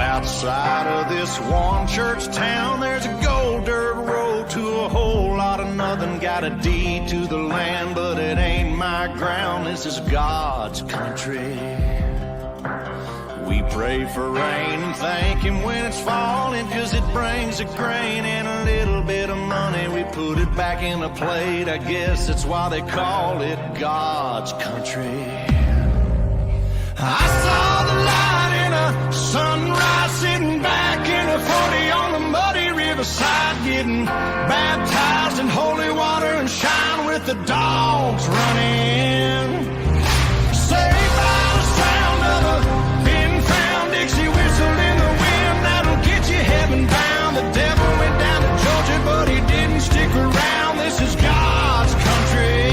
Outside of this one church town, there's a gold dirt road to a whole lot of nothing. Got a deed to the land, but it ain't my ground. This is God's country. We pray for rain and thank Him when it's falling, 'cause it brings a grain and a little bit of money. We put it back in a plate, I guess that's why they call it God's country. I saw the light in a sunrise, sitting back in a 40 on the muddy riverside, getting baptized in holy water and shine with the dogs running. Saved by the sound of a pin-found Dixie whistle in the wind that'll get you heaven bound. The devil went down to Georgia, but he didn't stick around. This is God's country.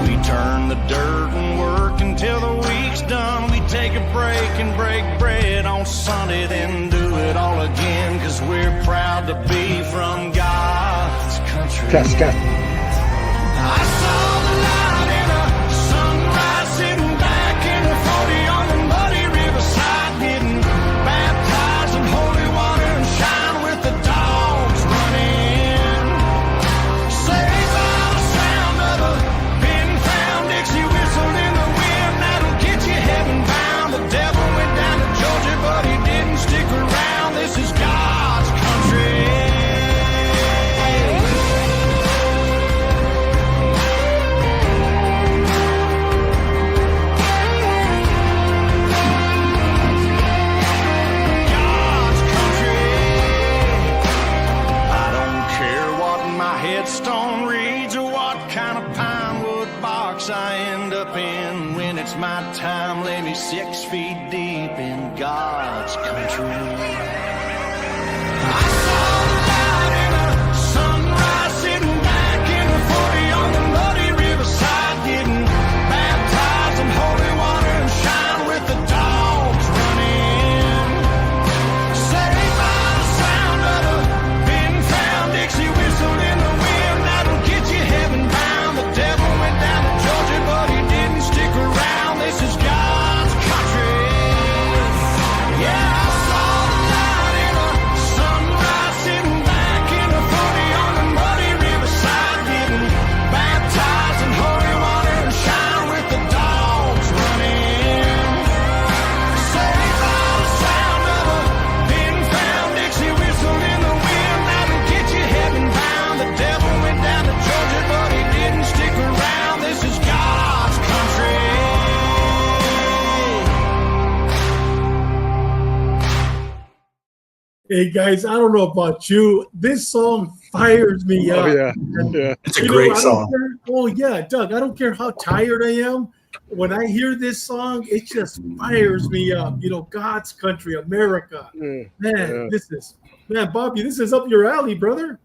We turn the dirt and work until the week's done. We take a break and break bread on Sunday, then do it all again, 'cause we're proud to be from God's country. Test. I saw the light in a sunrise, sitting back in a 40 on the muddy riverside, getting baptized in holy water and shine with the dogs running. Saved by the sound of a pin-found Dixie whistle in the wind that'll get you heaven bound. The devil went down to Georgia, but he didn't stick around. This is God's country. God's country. I don't care what my headstone reads or what kind of pine wood box I end up in. When it's my time, lay me 6 feet deep in God's country. I saw the light in a sunrise, sitting back in a 40 on the muddy riverside, getting baptized in holy water and shine with the dogs running. Saved by the sound of a pin-found Dixie whistle in the wind that'll get you heaven bound. The devil went down to Georgia, but he didn't stick around. This is God's country. Yeah, I saw the light in a sunrise, sitting back in a 40 on the muddy riverside, getting baptized in holy water and shine with the dogs running. Saved by the sound of a pin-found Dixie whistle in the wind that'll get you heaven bound. The devil went down to Georgia, but he didn't stick around. This is God's country. Hey guys, I don't know about you. This song fires me up. Yeah. It's a great song. Oh yeah, Doug. I don't care how tired I am. When I hear this song, it just fires me up. You know, God's country, America. Man, Bobby, this is up your alley, brother.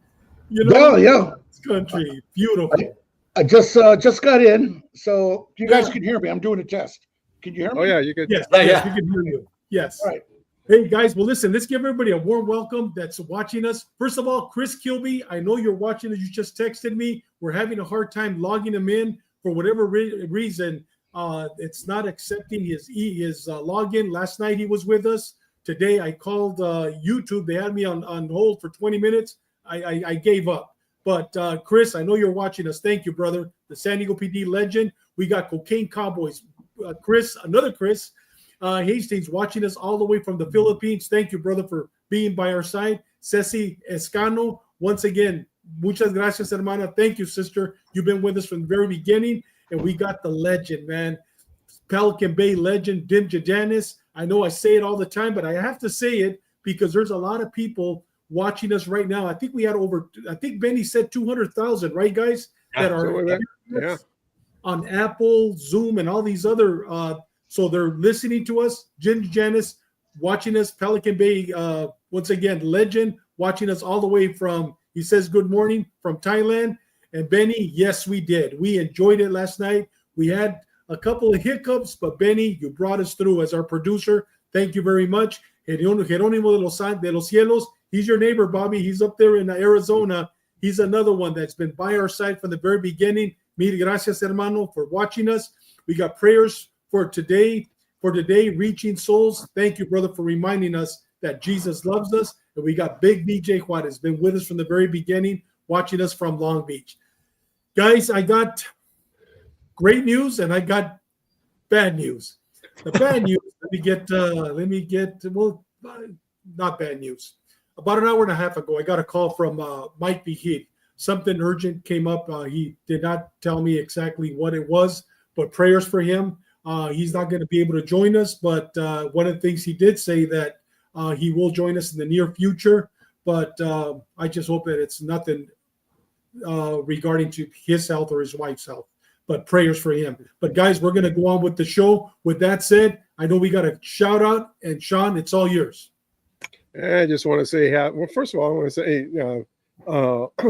You know, Yeah. God's country, beautiful. I just got in, so you guys can hear me. I'm doing a test. Can you hear me? Oh, yeah, you could. Yes, Yeah. yes, we can hear you. Yes. All right. Hey guys, well listen, let's give everybody a warm welcome that's watching us. First of all, Chris Kilby, I know you're watching us. You just texted me. We're having a hard time logging him in for whatever reason. It's not accepting his login. Last night he was with us. Today I called YouTube. They had me on hold for 20 minutes. I gave up. But Chris, I know you're watching us. Thank you, brother. The San Diego PD legend. We got Cocaine Cowboys. Chris, another Chris. Hastings watching us all the way from the Philippines. Thank you, brother, for being by our side. Ceci Escano, once again, muchas gracias, hermana. Thank you, sister. You've been with us from the very beginning. And we got the legend, man. Pelican Bay legend, Dim Jadanis. I know I say it all the time, but I have to say it because there's a lot of people watching us right now. I think we had I think Benny said 200,000, right, guys? That are on Apple, Zoom, and all these other so they're listening to us. Jim Janice watching us, Pelican Bay, once again, legend, watching us all the way from, he says good morning, from Thailand. And Benny, yes, we did. We enjoyed it last night. We had a couple of hiccups, but Benny, you brought us through as our producer. Thank you very much. Jerónimo de los Cielos, he's your neighbor, Bobby. He's up there in Arizona. He's another one that's been by our side from the very beginning. Mil gracias, hermano, for watching us. We got prayers for today, reaching souls. Thank you, brother, for reminding us that Jesus loves us. And we got Big BJ Juarez, been with us from the very beginning, watching us from Long Beach. Guys, I got great news and I got bad news. The bad news, not bad news. About an hour and a half ago, I got a call from Mike Vigil. Something urgent came up. He did not tell me exactly what it was, but prayers for him. He's not going to be able to join us, but one of the things he did say that he will join us in the near future, but I just hope that it's nothing regarding to his health or his wife's health, but prayers for him. But guys, we're going to go on with the show. With that said, I know we got a shout out, and Sean, it's all yours. I just want to say, well, first of all, I want to say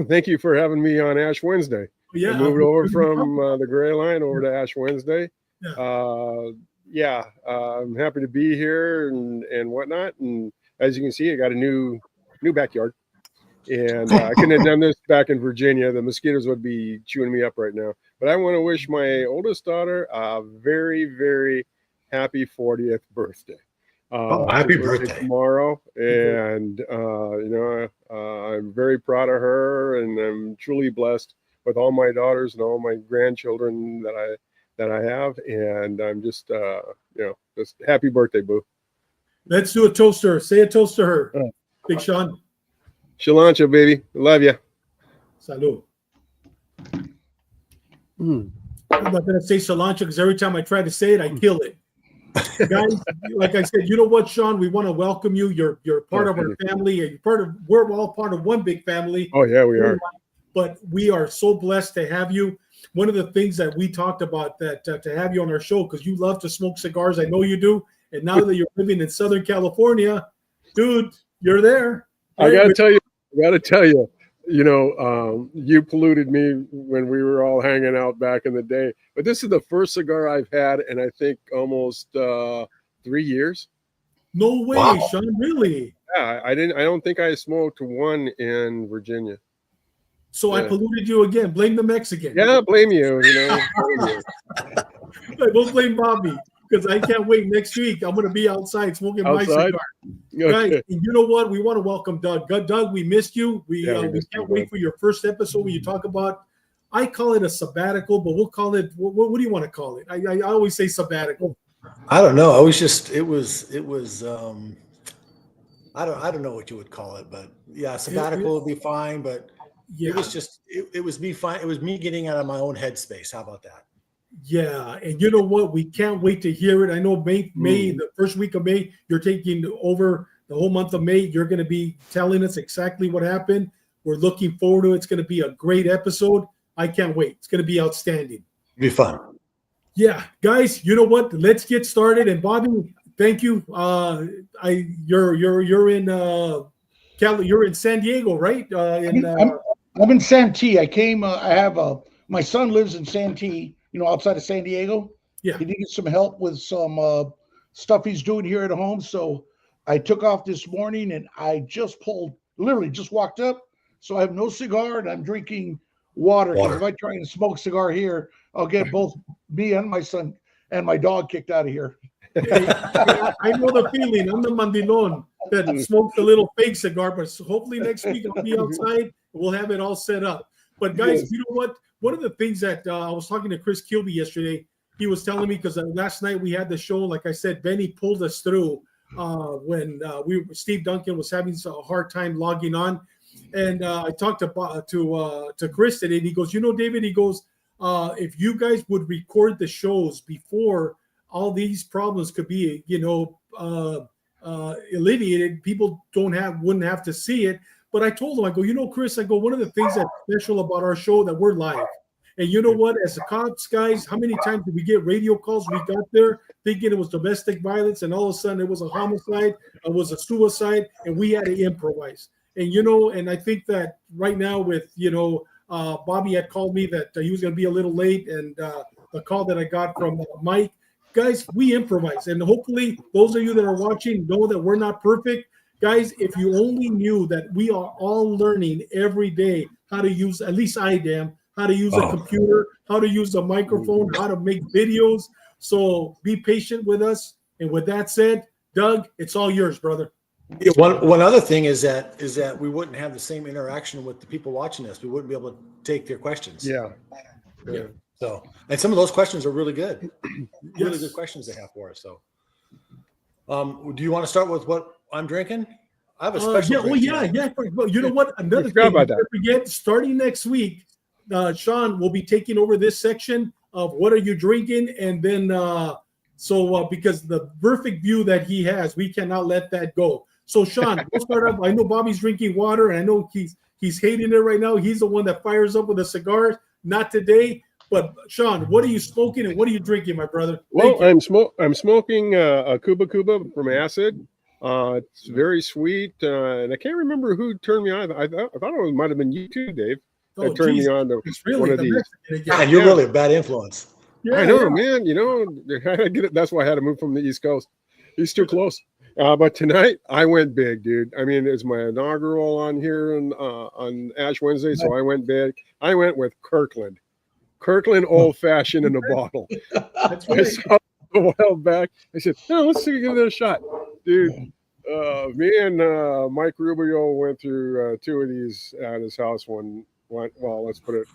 thank you for having me on Ash Wednesday. Yeah, I moved over from the Gray Line over to Ash Wednesday. Yeah. I'm happy to be here and whatnot. And as you can see, I got a new backyard. And I couldn't have done this back in Virginia. The mosquitoes would be chewing me up right now. But I want to wish my oldest daughter a very, very happy 40th birthday. Happy birthday tomorrow. And, I'm very proud of her, and I'm truly blessed with all my daughters and all my grandchildren that I have. And I'm just happy birthday, boo. Let's do a toast to her. Say a toast to her. Big Sean. Shalancha, baby. Love you. Salud. I'm not going to say Shalancha because every time I try to say it, I kill it. Guys, like I said, you know what, Sean? We want to welcome you. You're part of our family. We're all part of one big family. Oh, yeah, we are. But we are so blessed to have you. One of the things that we talked about that to have you on our show, because you love to smoke cigars. I know you do. And now that you're living in Southern California, dude, you're there. I got to tell you, you polluted me when we were all hanging out back in the day. But this is the first cigar I've had in, I think, almost 3 years. No way, wow. Sean, really? Yeah, I don't think I smoked one in Virginia. So yeah. I polluted you again. Blame the Mexican. Yeah, blame you. Don't blame Bobby, because I can't wait next week. I'm going to be outside smoking my cigar. Okay. Right. And you know what? We want to welcome Doug. Doug, we missed you. We can't wait for your first episode where you talk about, I call it a sabbatical, but we'll call it, what do you want to call it? I always say sabbatical. I don't know. It was I don't know what you would call it, but yeah, sabbatical would be fine, but yeah. It was me fine. It was me getting out of my own headspace. How about that? Yeah, and you know what? We can't wait to hear it. I know May, the first week of May, you're taking over the whole month of May. You're going to be telling us exactly what happened. We're looking forward to it. It's going to be a great episode. I can't wait. It's going to be outstanding. It'll be fun. Yeah, guys, you know what? Let's get started. And Bobby, thank you. You're in San Diego, right? I'm in Santee. I came. My son lives in Santee, outside of San Diego. Yeah. He needed some help with some stuff he's doing here at home. So I took off this morning and I literally just walked up. So I have no cigar and I'm drinking water. If I try and smoke cigar here, I'll get both me and my son and my dog kicked out of here. Hey, I know the feeling. I'm the mandilon that smoked a little fake cigar, but hopefully next week I'll be outside. We'll have it all set up. But guys, you know what? One of the things that I was talking to Chris Kilby yesterday, he was telling me, because last night we had the show, like I said, Benny pulled us through when Steve Duncan was having a hard time logging on. And I talked to Chris today, and he goes, David, he goes, if you guys would record the shows before all these problems could be, alleviated, people wouldn't have to see it. But I told him, I go, Chris, I go, one of the things that's special about our show that we're live. And you know what? As the cops, guys, how many times did we get radio calls? We got there thinking it was domestic violence, and all of a sudden it was a homicide, it was a suicide, and we had to improvise. And, and I think that right now with, Bobby had called me that he was going to be a little late, and the call that I got from Mike. Guys, we improvise, and hopefully those of you that are watching know that we're not perfect. Guys, if you only knew that we are all learning every day how to use, at least I am, how to use a computer, how to use a microphone, how to make videos. So be patient with us. And with that said, Doug, it's all yours, brother. Yeah, one other thing is that we wouldn't have the same interaction with the people watching us. We wouldn't be able to take their questions. Yeah. So, and some of those questions are really good. Really Yes. good questions they have for us. So, do you want to start with what I'm drinking? I have a special. Well, you know what? Another Forgot thing, about that. forget, starting next week, Sean will be taking over this section of what are you drinking, and then because the perfect view that he has, we cannot let that go. So Sean, we'll start up. I know Bobby's drinking water, and I know he's hating it right now. He's the one that fires up with the cigars. Not today, but Sean, what are you smoking and what are you drinking, my brother? Well, I'm smoking a Cuba from Acid. It's very sweet, and I can't remember who turned me on. I thought it might have been you too, Dave. That turned me on to really one of these. And you're really a bad influence. Yeah, I know, man. You know, I get it. That's why I had to move from the East Coast. He's too close. But tonight I went big, dude. I mean, it's my inaugural on here on Ash Wednesday, so I went big. I went with Kirkland Old Fashioned in a bottle. That's I right. saw it a while back. I said, "No, let's give it a shot, dude." Me and Mike Rubio went through 2 of these at his house one. Well, let's put it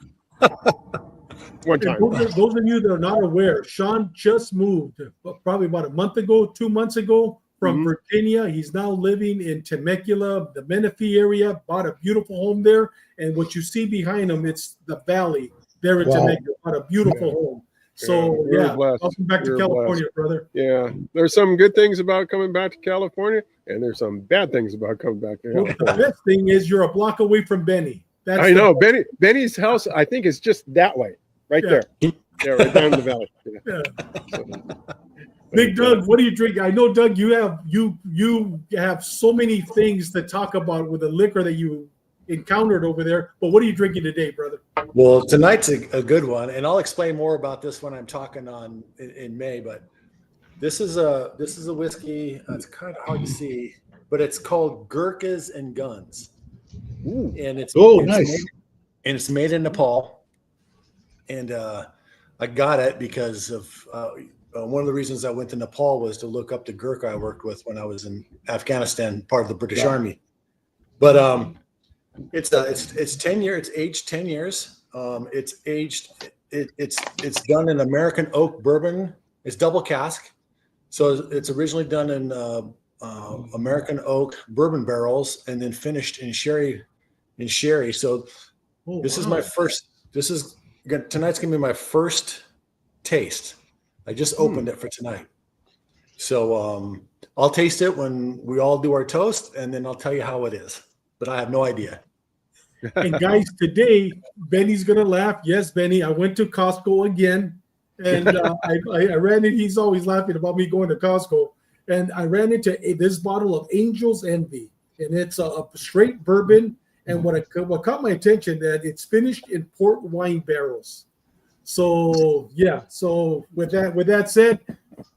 one time. Those of you that are not aware, Sean just moved probably about a month ago, 2 months ago from Virginia. He's now living in Temecula, the Menifee area, bought a beautiful home there. And what you see behind him, it's the valley there in Temecula, bought a beautiful home. So, welcome back to California, brother. Yeah, there's some good things about coming back to California, and there's some bad things about coming back to California. The best thing is you're a block away from Benny. I know. Benny's house, I think, is just that way, right there. Yeah, right down the valley. Yeah. Big Doug, what do you drink? I know, Doug, you have so many things to talk about with the liquor that you encountered over there. But what are you drinking today, brother? Well, tonight's a good one, and I'll explain more about this when I'm talking in May. But this is a whiskey. It's kind of hard to see, but it's called Gurkhas and Guns. Ooh. And it's nice. It's made in Nepal, and I got it because of one of the reasons I went to Nepal was to look up the Gurkha I worked with when I was in Afghanistan, part of the British Army. But it's 10 years. It's aged 10 years. It's aged. It's done in American oak bourbon. It's double cask, so it's originally done in American oak bourbon barrels and then finished in sherry. So this is my first. Tonight's gonna be my first taste. I just opened it for tonight, so I'll taste it when we all do our toast, and then I'll tell you how it is. But I have no idea. And guys, today Benny's gonna laugh. Yes, Benny, I went to Costco again, and I ran in. He's always laughing about me going to Costco, and I ran into this bottle of Angel's Envy, and it's a straight bourbon. And what caught my attention that it's finished in port wine barrels. So yeah. So with that said,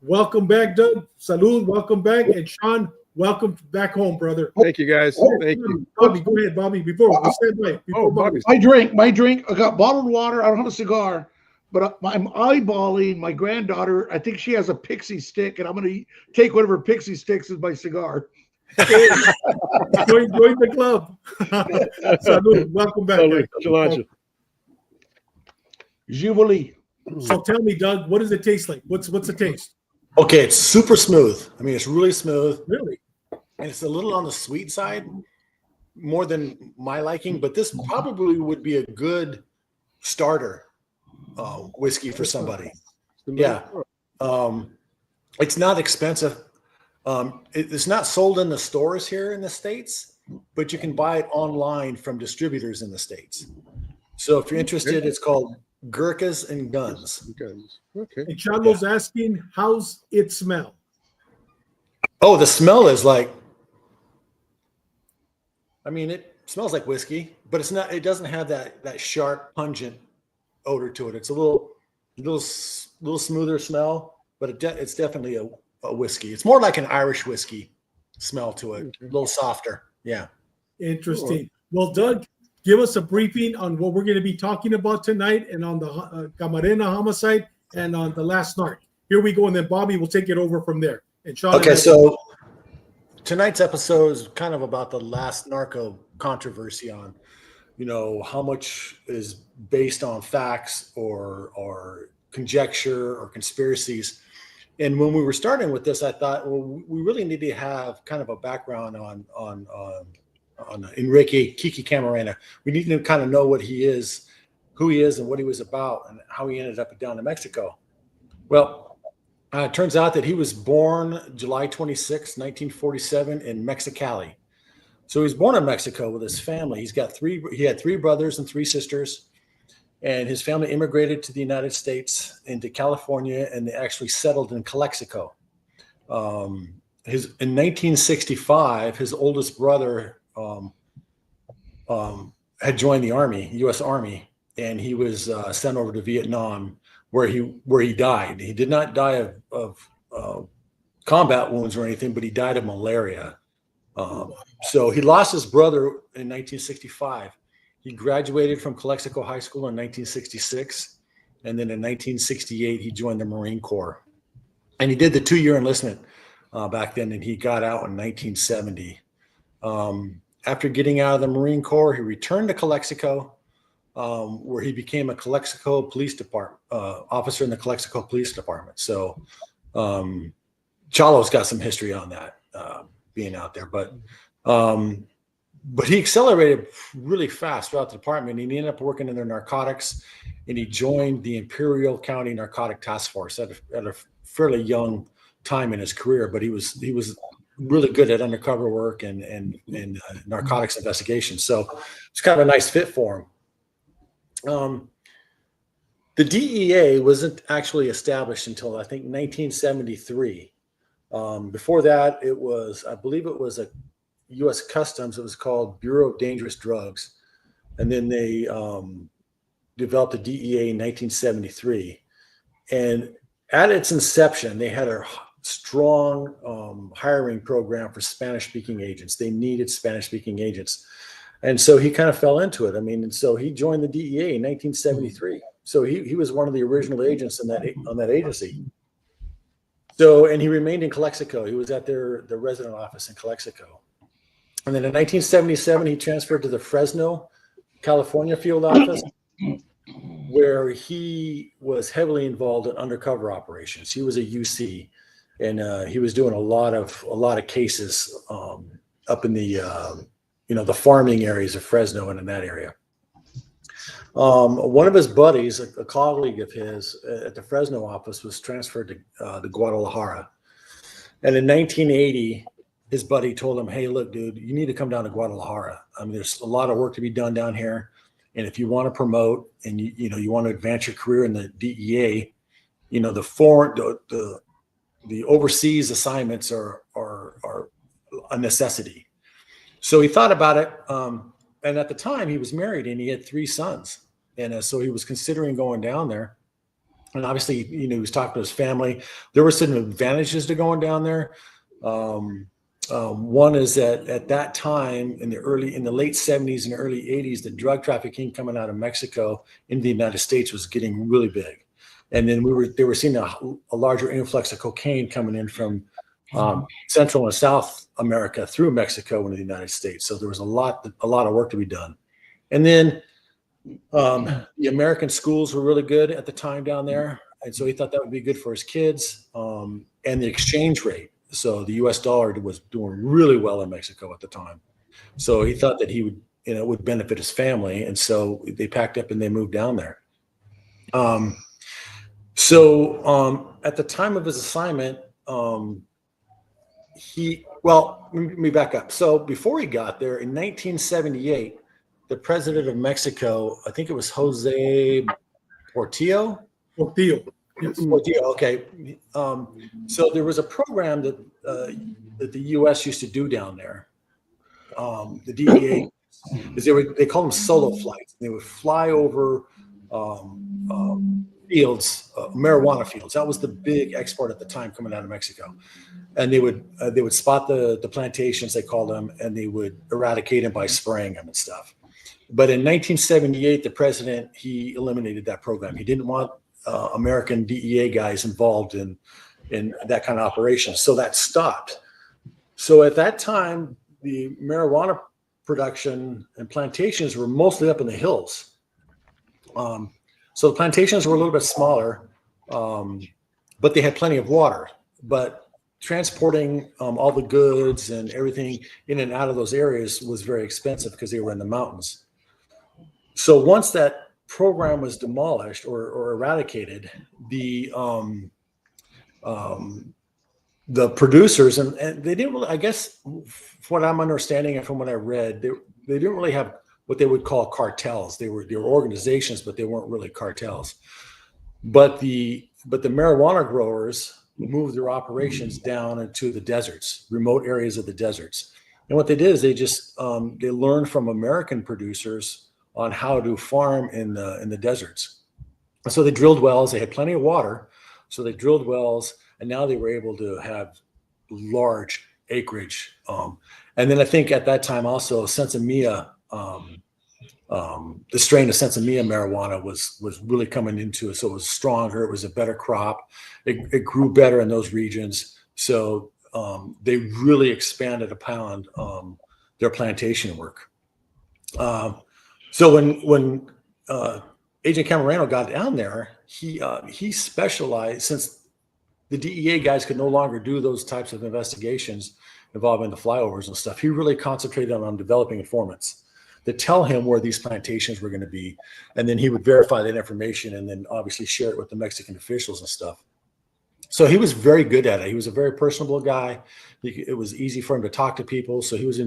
welcome back, Doug. Salud, welcome back, and Sean, welcome back home, brro. Thank you, guys. Thank you. Bobby, go ahead, Bobby. Before Bobby. My drink. I got bottled water. I don't have a cigar, but I'm eyeballing my granddaughter. I think she has a pixie stick, and I'm going to take one of her pixie sticks as my cigar. Join the club. Salud. Welcome back. Salud. Jubilee. So tell me, Doug, what does it taste like? What's the taste? Okay, it's super smooth. I mean, it's really smooth. Really? And it's a little on the sweet side, more than my liking, but this probably would be a good starter whiskey for somebody. Yeah. It's not expensive. It's not sold in the stores here in the States, but you can buy it online from distributors in the States. So if you're interested, it's called Gurkhas and Guns. Okay. And Charlo's asking, how's it smell? Oh, the smell is like, I mean, it smells like whiskey, but it's not. It doesn't have that sharp, pungent odor to it. It's a little little smoother smell, but it's definitely a whiskey. It's more like an Irish whiskey smell to it, a little softer. Yeah. Interesting. Well, Doug, give us a briefing on what we're going to be talking about tonight, and on the Camarena homicide and on the Last Narc. Here we go, and then Bobby will take it over from there. And Sean. Okay, so tonight's episode is kind of about the Last Narco controversy on, how much is based on facts or conjecture or conspiracies. And when we were starting with this, I thought, well, we really need to have kind of a background on Enrique Kiki Camarena. We need to kind of know what he is, who he is, and what he was about, and how he ended up down in Mexico. Well, it turns out that he was born July 26, 1947 in Mexicali. So he was born in Mexico with his family. He had 3 brothers and 3 sisters, and his family immigrated to the United States, into California, and they actually settled in Calexico. In 1965, his oldest brother had joined the Army, U.S. Army, and he was sent over to Vietnam, where he died. He did not die of combat wounds or anything, but he died of malaria. So he lost his brother in 1965. He graduated from Calexico High School in 1966, and then in 1968 he joined the Marine Corps, and he did the 2-year enlistment back then, and he got out in 1970. After getting out of the Marine Corps, he returned to Calexico, where he became a Calexico Police Department officer in the Calexico Police Department. So Chalo's got some history on that, being out there, but he accelerated really fast throughout the department. He ended up working in their narcotics, and he joined the Imperial County Narcotic Task Force at a fairly young time in his career. But he was really good at undercover work and narcotics investigation. So it's kind of a nice fit for him. The DEA wasn't actually established until, I think, 1973. Before that, I believe it was a U.S. Customs. It was called Bureau of Dangerous Drugs. And then they developed the DEA in 1973. And at its inception, they had a strong hiring program for Spanish-speaking agents. They needed Spanish-speaking agents. And so he kind of fell into it. And so he joined the DEA in 1973. So he was one of the original agents on that agency. So, and he remained in Calexico. He was at their resident office in Calexico. And then in 1977, he transferred to the Fresno, California field office, where he was heavily involved in undercover operations. He was a UC, and he was doing a lot of cases up in the farming areas of Fresno and in that area. One of his buddies, a colleague of his at the Fresno office, was transferred to Guadalajara. And in 1980, his buddy told him, "Hey, look, dude, you need to come down to Guadalajara. There's a lot of work to be done down here. And if you want to promote and you want to advance your career in the DEA, the overseas assignments are a necessity." So he thought about it. And at the time he was married and he had 3 sons. And so he was considering going down there. And obviously, he was talking to his family. There were some advantages to going down there. One is that at that time in the late 70s and early 80s, the drug trafficking coming out of Mexico into the United States was getting really big. And then they were seeing a larger influx of cocaine coming in from Central and South America through Mexico into the United States. So there was a lot of work to be done. And then the American schools were really good at the time down there. And so he thought that would be good for his kids, and the exchange rate. So the US dollar was doing really well in Mexico at the time. So he thought that he would, would benefit his family. And so they packed up and they moved down there. At the time of his assignment, let me back up. So before he got there in 1978, the president of Mexico, I think it was Jose Portillo. Yes. Portillo, okay. So there was a program that the U.S. used to do down there. The DEA, they called them solo flights. They would fly over fields, marijuana fields. That was the big export at the time coming out of Mexico. And they would spot the plantations, they called them, and they would eradicate them by spraying them and stuff. But in 1978, the president, he eliminated that program. He didn't want American DEA guys involved in that kind of operation. So that stopped. So at that time, the marijuana production and plantations were mostly up in the hills. So the plantations were a little bit smaller, but they had plenty of water. But transporting all the goods and everything in and out of those areas was very expensive because they were in the mountains. So once that program was demolished or eradicated, the producers and they didn't really, I guess, from what I'm understanding and from what I read, they didn't really have what they would call cartels. They were organizations, but they weren't really cartels. But the marijuana growers moved their operations down into the deserts, remote areas of the deserts. And what they did is they just they learned from American producers on how to farm in the deserts. And so they drilled wells. They had plenty of water, so they drilled wells, and now they were able to have large acreage. And then I think at that time also Sensimilla, the strain of Sensimilla marijuana was really coming into it. So it was stronger. It was a better crop. It grew better in those regions. So they really expanded upon their plantation work. So when Agent Camarena got down there, he specialized, since the DEA guys could no longer do those types of investigations involving the flyovers and stuff. He really concentrated on developing informants to tell him where these plantations were going to be. And then he would verify that information and then obviously share it with the Mexican officials and stuff. So he was very good at it. He was a very personable guy. It was easy for him to talk to people. So he was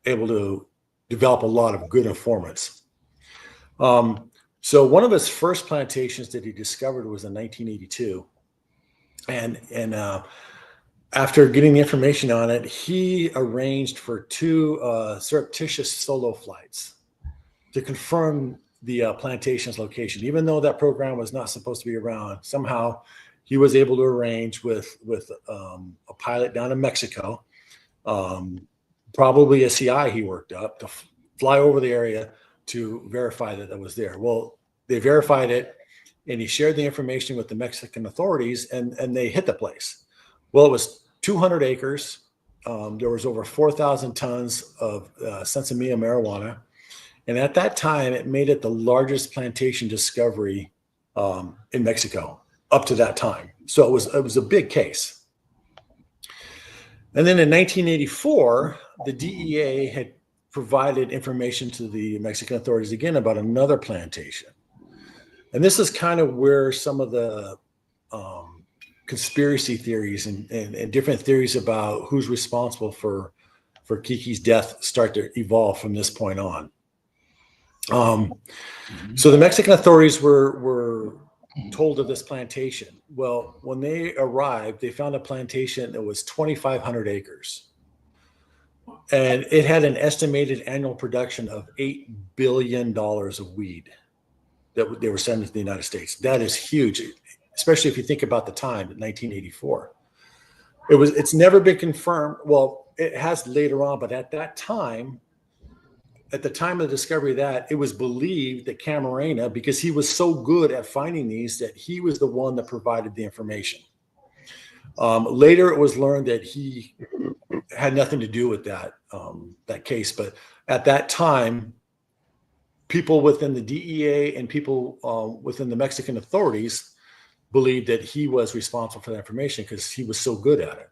able to develop a lot of good informants. So one of his first plantations that he discovered was in 1982. And after getting the information on it, he arranged for 2 surreptitious solo flights to confirm the plantation's location. Even though that program was not supposed to be around, somehow he was able to arrange with a pilot down in Mexico, probably a CI he worked up, to fly over the area to verify that it was there. Well, they verified it, and he shared the information with the Mexican authorities, and they hit the place. Well, it was 200 acres. There was over 4,000 tons of Sensimilla marijuana. And at that time, it made it the largest plantation discovery in Mexico up to that time. So it was a big case. And then in 1984, the DEA had provided information to the Mexican authorities again about another plantation. And this is kind of where some of the conspiracy theories and different theories about who's responsible for Kiki's death start to evolve from this point on. So the Mexican authorities were told of this plantation. Well, when they arrived, they found a plantation that was 2,500 acres. And it had an estimated annual production of $8 billion of weed that they were sending to the United States. That is huge, especially if you think about the time in 1984. It's never been confirmed. Well, it has later on, but at that time, at the time of the discovery of that, it was believed that Camarena, because he was so good at finding these, that he was the one that provided the information. Later, it was learned that he had nothing to do with that case. But at that time, people within the DEA and people within the Mexican authorities believed that he was responsible for that information because he was so good at it.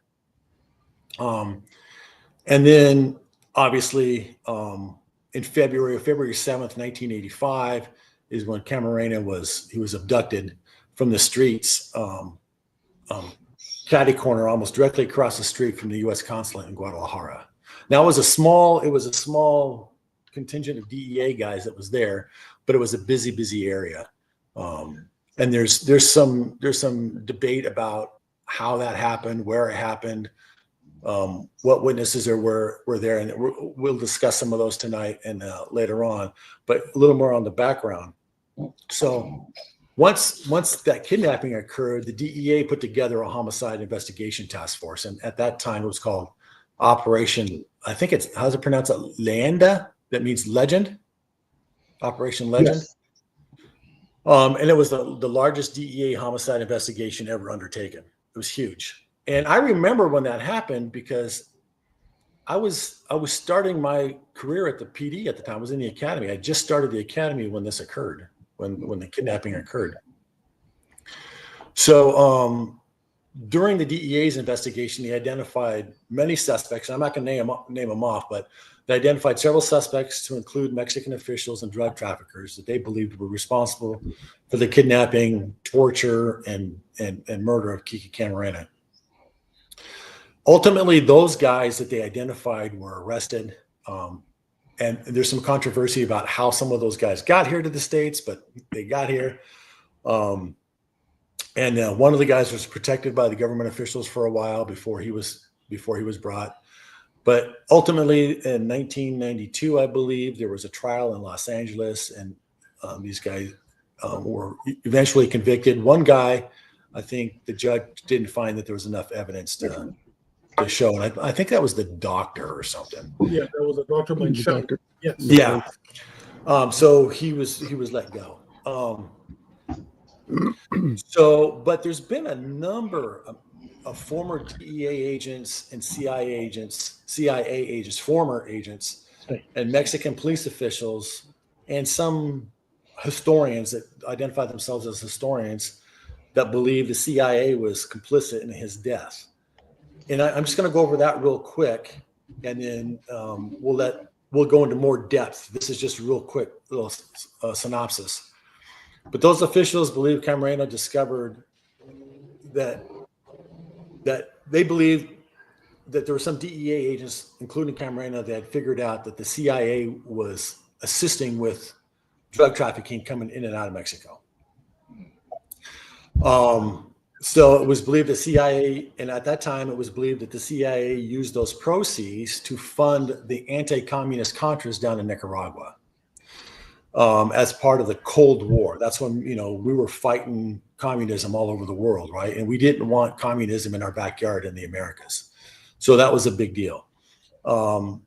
And then, obviously, in February 7th, 1985, is when Camarena was abducted from the streets, catty corner, almost directly across the street from the U.S. consulate in Guadalajara. Now, it was a small contingent of DEA guys that was there, but it was a busy area. And there's some debate about how that happened, where it happened, what witnesses there were there, and we'll discuss some of those tonight and later on, but a little more on the background. So once that kidnapping occurred, the DEA put together a homicide investigation task force, and at that time it was called Operation. I think it's, how's it pronounced? Leyenda. That means legend. Operation Legend. Yes. And it was the largest DEA homicide investigation ever undertaken. It was huge. And I remember when that happened because I was starting my career at the PD at the time. I was in the academy. I just started the academy when this occurred, when the kidnapping occurred. So during the DEA's investigation, they identified many suspects. I'm not going to name them off, but they identified several suspects to include Mexican officials and drug traffickers that they believed were responsible for the kidnapping, torture, and murder of Kiki Camarena. Ultimately, those guys that they identified were arrested. And there's some controversy about how some of those guys got here to the States, but they got here. And one of the guys was protected by the government officials for a while before he was brought. But ultimately, in 1992, I believe, there was a trial in Los Angeles, and these guys were eventually convicted. One guy, I think the judge didn't find that there was enough evidence to show, and I think that was the doctor or something. Yeah, that was a doctor. Yes. Yeah. So he was let go. But there's been a number of former DEA agents and CIA agents, former agents, and Mexican police officials, and some historians that identify themselves as historians that believe the CIA was complicit in his death. And I'm just going to go over that real quick, and then we'll go into more depth. This is just a real quick little synopsis. But those officials believe Camarena discovered that they believe that there were some DEA agents, including Camarena, that had figured out that the CIA was assisting with drug trafficking coming in and out of Mexico. So it was believed the CIA, and at that time it was believed that the CIA used those proceeds to fund the anti-communist Contras down in Nicaragua as part of the Cold War. That's when, we were fighting communism all over the world, right? And we didn't want communism in our backyard in the Americas. So that was a big deal. And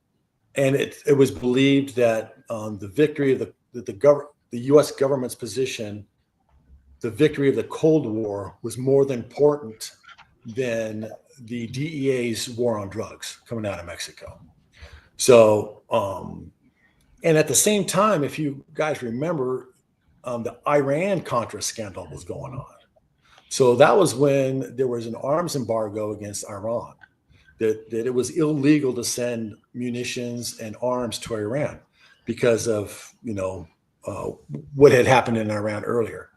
it was believed that the victory of the U.S. government's position, the victory of the Cold War, was more than important than the DEA's war on drugs coming out of Mexico. So, and at the same time, if you guys remember, the Iran-Contra scandal was going on. So that was when there was an arms embargo against Iran, that it was illegal to send munitions and arms to Iran because of, what had happened in Iran earlier.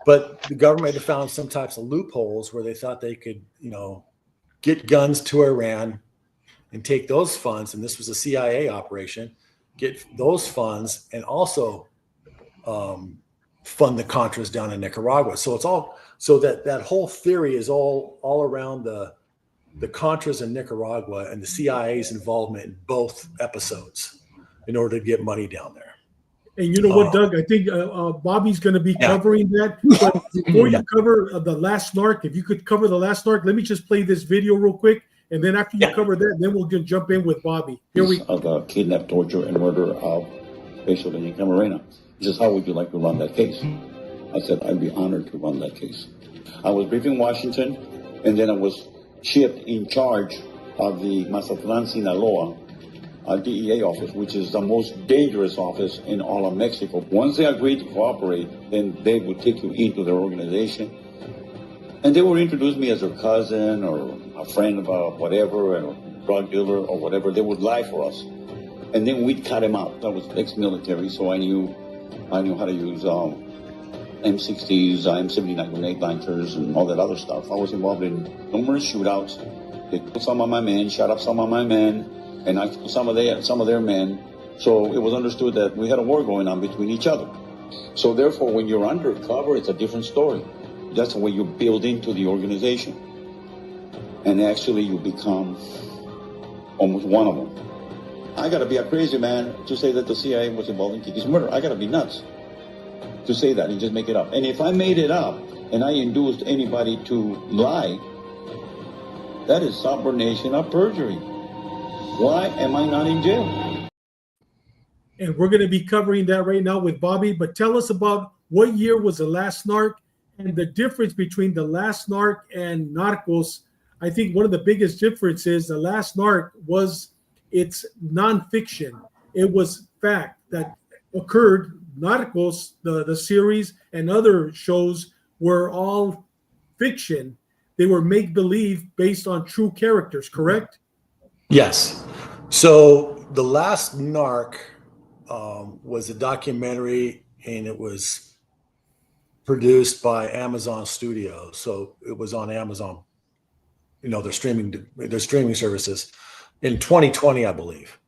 But the government had found some types of loopholes where they thought they could, get guns to Iran and take those funds, and this was a CIA operation, get those funds and also fund the Contras down in Nicaragua. So it's all, so that whole theory is all around the Contras in Nicaragua and the CIA's involvement in both episodes in order to get money down there. And you know what, Doug? I think Bobby's going to be covering that. But before you cover the Last Narc, if you could cover the Last Narc, let me just play this video real quick. And then after you cover that, then we'll jump in with Bobby. Here we go. Of the kidnap, torture, and murder of Vigil and Camarena. He says, how would you like to run that case? I said, I'd be honored to run that case. I was briefing Washington, and then I was shipped in charge of the Mazatlan, Sinaloa DEA office, which is the most dangerous office in all of Mexico. Once they agreed to cooperate, then they would take you into their organization. And they would introduce me as their cousin or a friend of whatever, or a drug dealer or whatever. They would lie for us. And then we'd cut him out. I was ex-military, so I knew how to use M60s, M79 grenade launchers, and all that other stuff. I was involved in numerous shootouts. They killed some of my men, shot up some of my men, and I killed some of their men. So it was understood that we had a war going on between each other. So therefore, when you're undercover, it's a different story. That's the way you build into the organization. And actually, you become almost one of them. I got to be a crazy man to say that the CIA was involved in Kiki's murder. I got to be nuts. to say that and just make it up. And if I made it up and I induced anybody to lie, that is subornation of perjury. Why am I not in jail? And we're going to be covering that right now with Bobby. But tell us about what year was The Last Narc and the difference between The Last Narc and Narcos. I think one of the biggest differences, The Last Narc it's nonfiction. It was fact that occurred. Narcos, the series and other shows were all fiction. They were make-believe based on true characters, correct? Yes. So The Last Narc was a documentary, and it was produced by Amazon Studios. So it was on Amazon, their streaming services in 2020, I believe.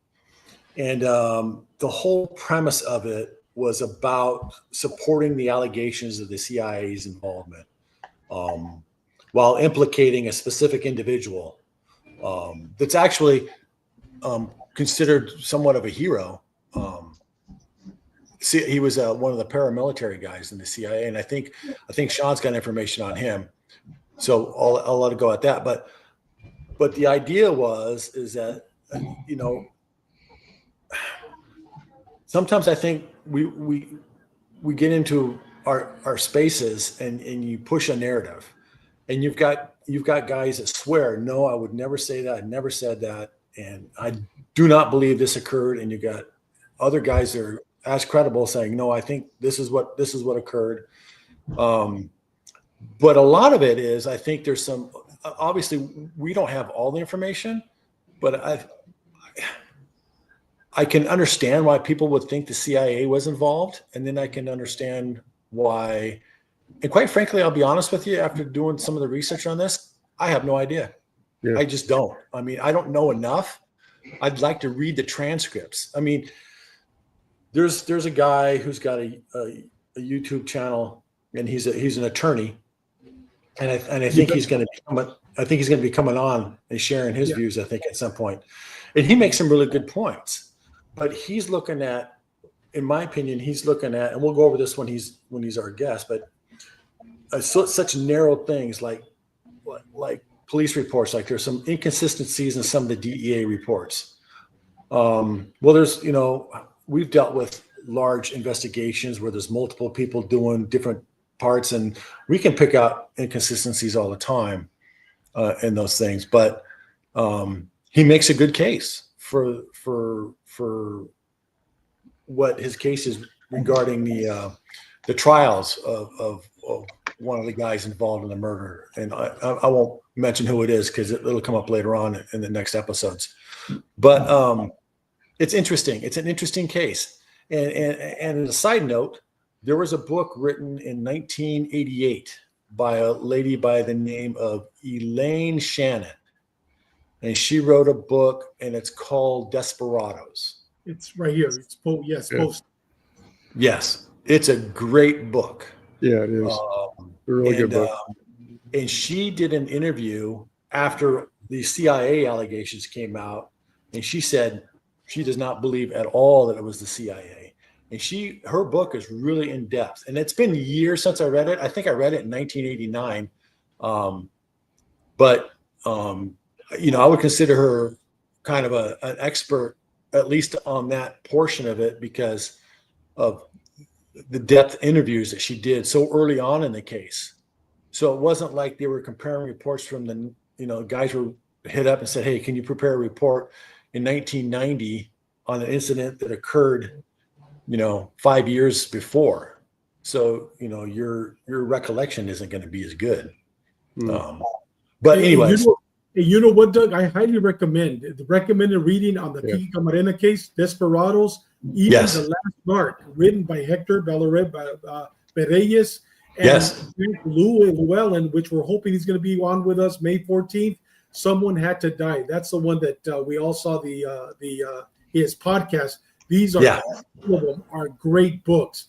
And the whole premise of it was about supporting the allegations of the CIA's involvement, while implicating a specific individual that's actually considered somewhat of a hero. He was one of the paramilitary guys in the CIA, and I think Sean's got information on him, so I'll let it go at that. But the idea is that sometimes I think we get into our spaces and you push a narrative, and you've got guys that swear, no, I would never say that, I never said that, and I do not believe this occurred, and you got other guys that are as credible saying, no, I think this is what occurred. But a lot of it is, I think there's some, obviously we don't have all the information, but I can understand why people would think the CIA was involved, and then I can understand why. And quite frankly, I'll be honest with you, after doing some of the research on this, I have no idea. Yeah. I just don't. I mean, I don't know enough. I'd like to read the transcripts. I mean, there's a guy who's got a YouTube channel, and he's an attorney, and I think he's going to be coming on and sharing his views, I think, at some point. And he makes some really good points. But he's looking at, in my opinion, and we'll go over this when he's our guest, but such narrow things like police reports, like there's some inconsistencies in some of the DEA reports. Well, there's, we've dealt with large investigations where there's multiple people doing different parts, and we can pick out inconsistencies all the time in those things. But he makes a good case for what his case is regarding the trials of one of the guys involved in the murder. And I won't mention who it is because it'll come up later on in the next episodes. But it's interesting. It's an interesting case. And as a side note, there was a book written in 1988 by a lady by the name of Elaine Shannon. And she wrote a book, and it's called Desperados. It's right here. It's posted. Yes, it's a great book. Yeah, it is. A really good book. And she did an interview after the CIA allegations came out, and she said she does not believe at all that it was the CIA. And her book is really in depth, and it's been years since I read it. I think I read it in 1989. I would consider her kind of an expert, at least on that portion of it, because of the depth interviews that she did so early on in the case. So it wasn't like they were comparing reports from guys were hit up and said, hey, can you prepare a report in 1990 on an incident that occurred, 5 years before. So, your recollection isn't going to be as good. But anyways. You know what, Doug? I highly recommend the recommended reading on the Kiki Camarena case, Desperados, even The Last Narc, written by Hector Pereyes and Llewellyn, which we're hoping he's going to be on with us May 14th. Someone Had to Die. That's the one that we all saw his podcast. These are all of them are great books.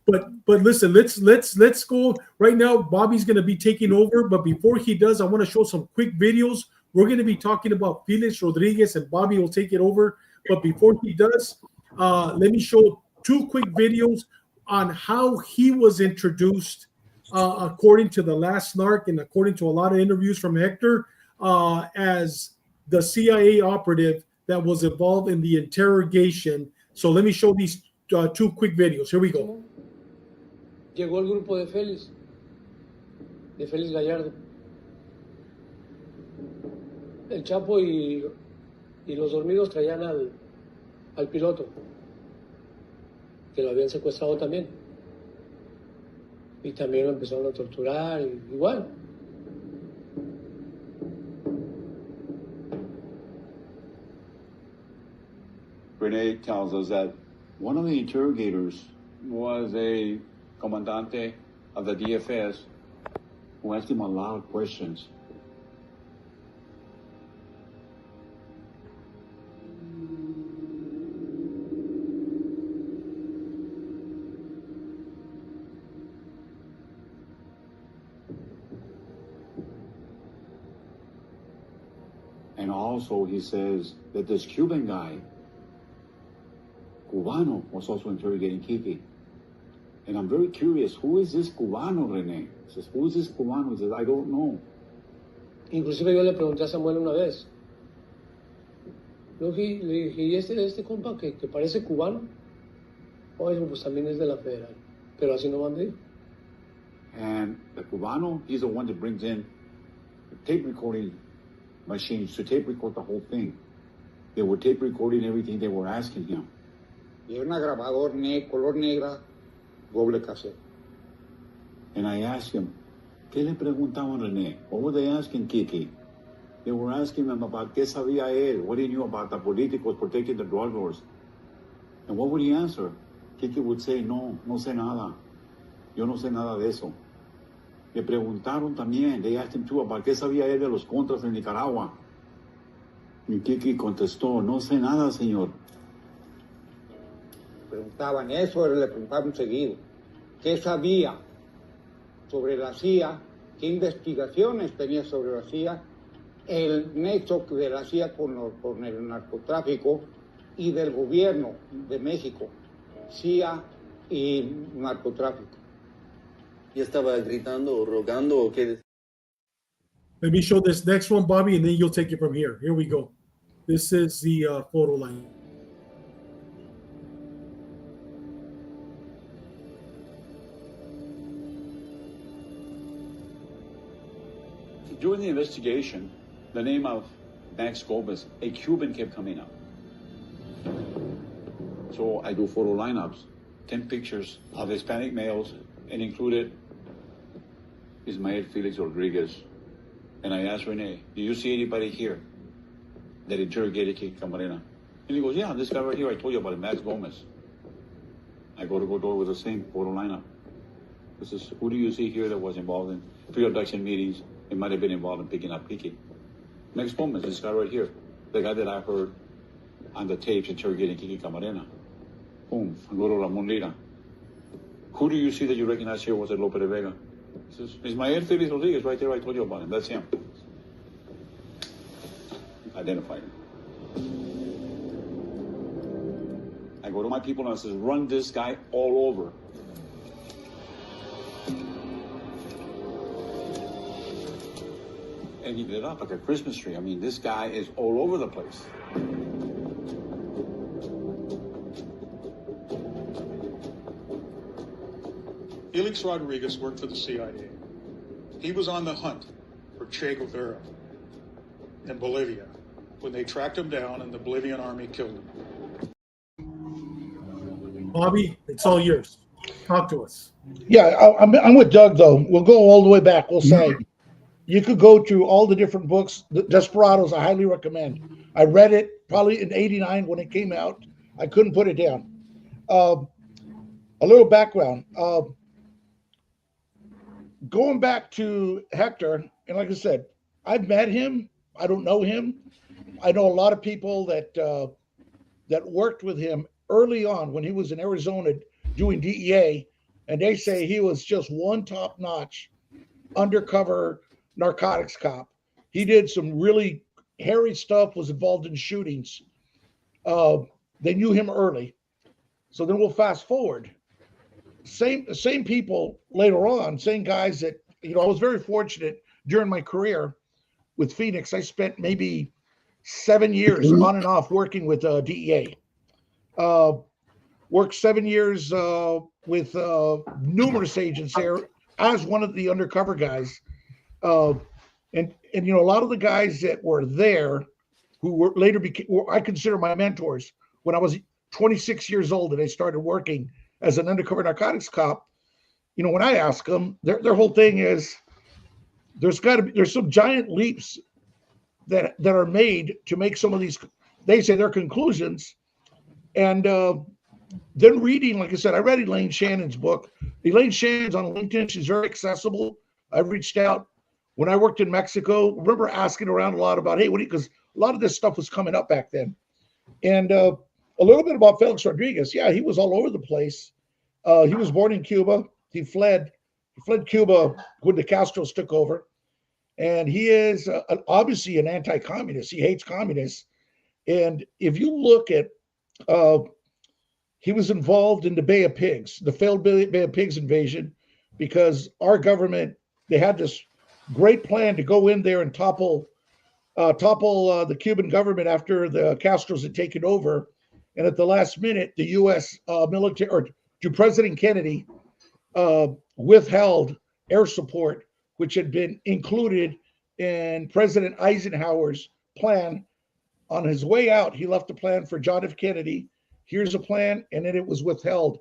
But listen, let's go right now. Bobby's going to be taking over, but before he does, I want to show some quick videos. We're going to be talking about Felix Rodriguez, and Bobby will take it over. But before he does, let me show 2 quick videos. on how he was introduced, according to the Last Narc and according to a lot of interviews from Hector, as the CIA operative that was involved in the interrogation. So let me show these two quick videos. Here we go. Llegó el grupo de Félix Gallardo. El Chapo y los dormidos traían al piloto, que lo habían secuestrado también. Y también lo empezaron a torturar, igual. Renee tells us that one of the interrogators was a comandante of the DFS who asked him a lot of questions. And also he says that this Cuban guy, Cubano, was also interrogating Kiki. And I'm very curious, who is this Cubano, René? He says, who is this Cubano? He says, I don't know. Inclusive yo le pregunté a Samuel una vez. Le dije, ¿y este compa que parece cubano? Oye, pues también es de la federal. Pero así no van a ir. And the Cubano, he's the one that brings in tape recording machines to tape record the whole thing. They were tape recording everything they were asking him. Y una grabador color negra, doble cassette. And I asked him, ¿qué le preguntaban, René? What were they asking Kiki? They were asking him about qué sabía él, what he knew about the políticos protecting the drug lords. And what would he answer? Kiki would say, no sé nada. Yo no sé nada de eso. Le preguntaron también, they asked him too, about qué sabía él de los contras en Nicaragua. Y Kiki contestó, no sé nada, señor. Preguntaban eso, le preguntaban seguido. ¿Qué sabía sobre la CIA? ¿Qué investigaciones tenía sobre la CIA? El nexo de la CIA con el narcotráfico y del gobierno de México. CIA y narcotráfico. ¿Y estaba gritando o rogando o qué? Let me show this next one, Bobby, and then you'll take it from here. Here we go. This is the photo line. During the investigation, the name of Max Gomez, a Cuban, kept coming up. So I do photo lineups, 10 pictures of Hispanic males, and included Ismael Felix Rodriguez. And I asked Rene, do you see anybody here that interrogated Kiki Camarena? And he goes, yeah, this guy right here, I told you about it, Max Gomez. I go door with the same photo lineup. This is, who do you see here that was involved in pre-abduction meetings? It might have been involved in picking up Kiki. Max Gomez, this guy right here, the guy that I heard on the tapes interrogating Kiki Camarena. Boom, I go to Ramon Lira. Who do you see that you recognize here was at Lope de Vega? He says, Ismael Felix Rodriguez, right there, I told you about him. That's him. Identify him. I go to my people and I says, run this guy all over. And he lit up like a Christmas tree. I mean, this guy is all over the place. Felix Rodriguez worked for the CIA. He was on the hunt for Che Guevara in Bolivia when they tracked him down and the Bolivian army killed him. Bobby, it's all yours. Talk to us. Yeah, I'm with Doug, though. We'll go all the way back. We'll say you could go through all the different books. The Desperados, I highly recommend. I read it probably in '89 when it came out. I couldn't put it down. A little background. Going back to Hector, and like I said, I've met him. I don't know him. I know a lot of people that that worked with him early on when he was in Arizona doing DEA, and they say he was just one top-notch undercover narcotics cop. He did some really hairy stuff, was involved in shootings. They knew him early. So then we'll fast forward. same people later on, same guys that, you know, I was very fortunate during my career with Phoenix. I spent maybe 7 years on and off working with DEA. Worked 7 years with numerous agents there as one of the undercover guys. And you know, a lot of the guys that were there who were later became, I consider my mentors. When I was 26 years old and I started working as an undercover narcotics cop, you know, when I ask them, their whole thing is there's some giant leaps that are made to make some of these, they say, their conclusions. And then reading, like I said, I read Elaine Shannon's book. Elaine Shannon's on LinkedIn. She's very accessible. I've reached out when I worked in Mexico. Remember asking around a lot about, hey, what do you, because a lot of this stuff was coming up back then. And a little bit about Felix Rodriguez. Yeah, he was all over the place. He was born in Cuba. He fled Cuba when the Castros took over. And he is obviously an anti-communist. He hates communists. And if you look at, he was involved in the Bay of Pigs, the failed Bay of Pigs invasion, because our government, they had this great plan to go in there and topple the Cuban government after the Castros had taken over. And at the last minute, the U.S. military, or to President Kennedy, withheld air support, which had been included in President Eisenhower's plan. On his way out, he left a plan for John F. Kennedy. Here's a plan, and then it was withheld.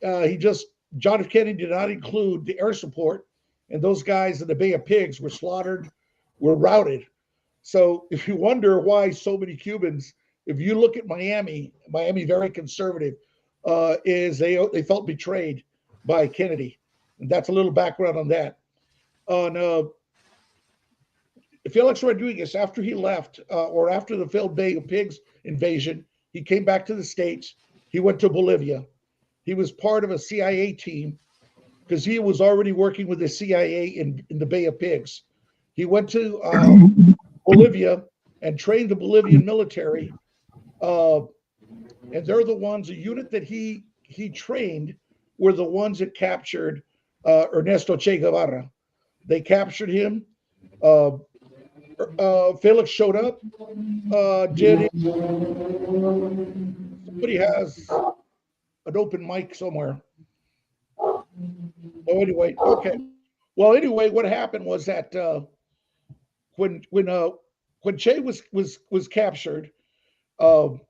John F. Kennedy did not include the air support, and those guys in the Bay of Pigs were slaughtered, were routed. So if you wonder why so many Cubans, if you look at Miami very conservative, is they felt betrayed by Kennedy. And that's a little background on that. On Felix Rodriguez, after he left, or after the failed Bay of Pigs invasion, he came back to the States. He went to Bolivia. He was part of a CIA team because he was already working with the CIA in the Bay of Pigs. He went to Bolivia and trained the Bolivian military. And they're the ones, a unit that he trained were the ones that captured Ernesto Che Guevara. They captured him. Felix showed up. Somebody has an open mic somewhere. Oh, anyway, okay. Well, anyway, what happened was that when Che was captured, and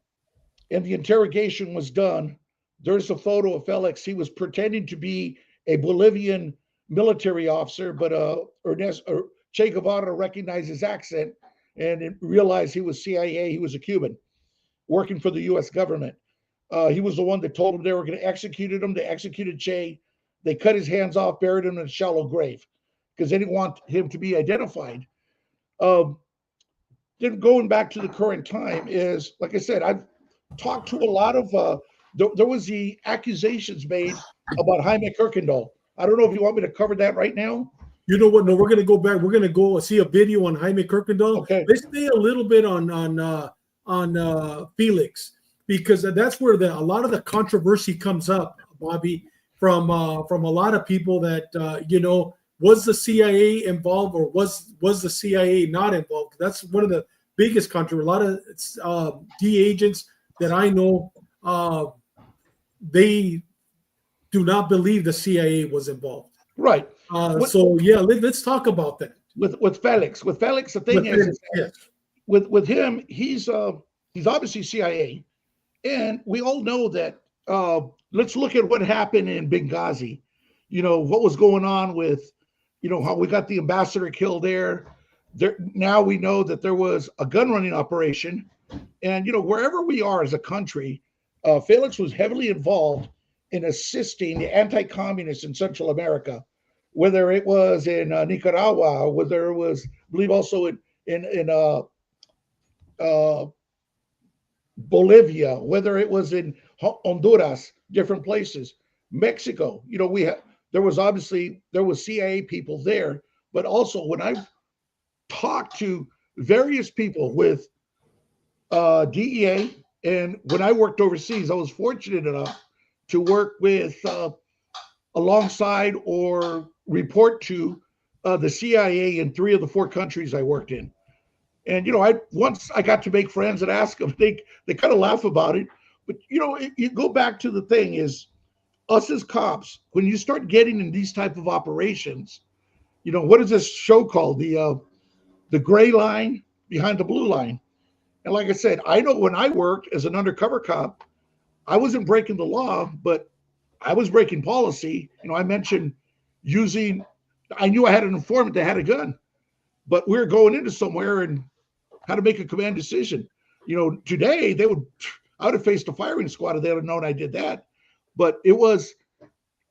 the interrogation was done, there's a photo of Felix. He was pretending to be a Bolivian military officer, but Che Guevara recognized his accent and realized he was CIA. He was a Cuban working for the U.S. government. He was the one that told them they were going to execute him. They executed Che. They cut his hands off, buried him in a shallow grave because they didn't want him to be identified. Then going back to the current time is, like I said, I've talked to a lot of, there was the accusations made about Jaime Kuykendall. I don't know if you want me to cover that right now. You know what? No, we're going to go back. We're going to go see a video on Jaime Kuykendall. Okay. Let's stay a little bit on Felix, because that's where a lot of the controversy comes up, Bobby, from a lot of people that was the CIA involved or was the CIA not involved? That's one of the biggest controversy. A lot of DEA agents that I know, they do not believe the CIA was involved. Right. So yeah, let's talk about that. With Felix, the thing is, yes. with him, he's obviously CIA, and we all know that. Let's look at what happened in Benghazi. What was going on with, how we got the ambassador killed there. Now we know that there was a gun running operation, and wherever we are as a country, Felix was heavily involved in assisting the anti-communists in Central America, whether it was in Nicaragua, whether it was, I believe, also in Bolivia, whether it was in Honduras, different places, Mexico. There was CIA people there, but also when I talked to various people with DEA, and when I worked overseas, I was fortunate enough to work with alongside or report to the CIA in 3 of the 4 countries I worked in. And once I got to make friends and ask them, they kind of laugh about it. But you go back to the thing is, us as cops, when you start getting in these type of operations, what is this show called? The gray line behind the blue line. And like I said, I know when I worked as an undercover cop, I wasn't breaking the law, but I was breaking policy. I mentioned I knew I had an informant that had a gun, but we were going into somewhere and how to make a command decision. Today I would have faced a firing squad if they would have known I did that. But it was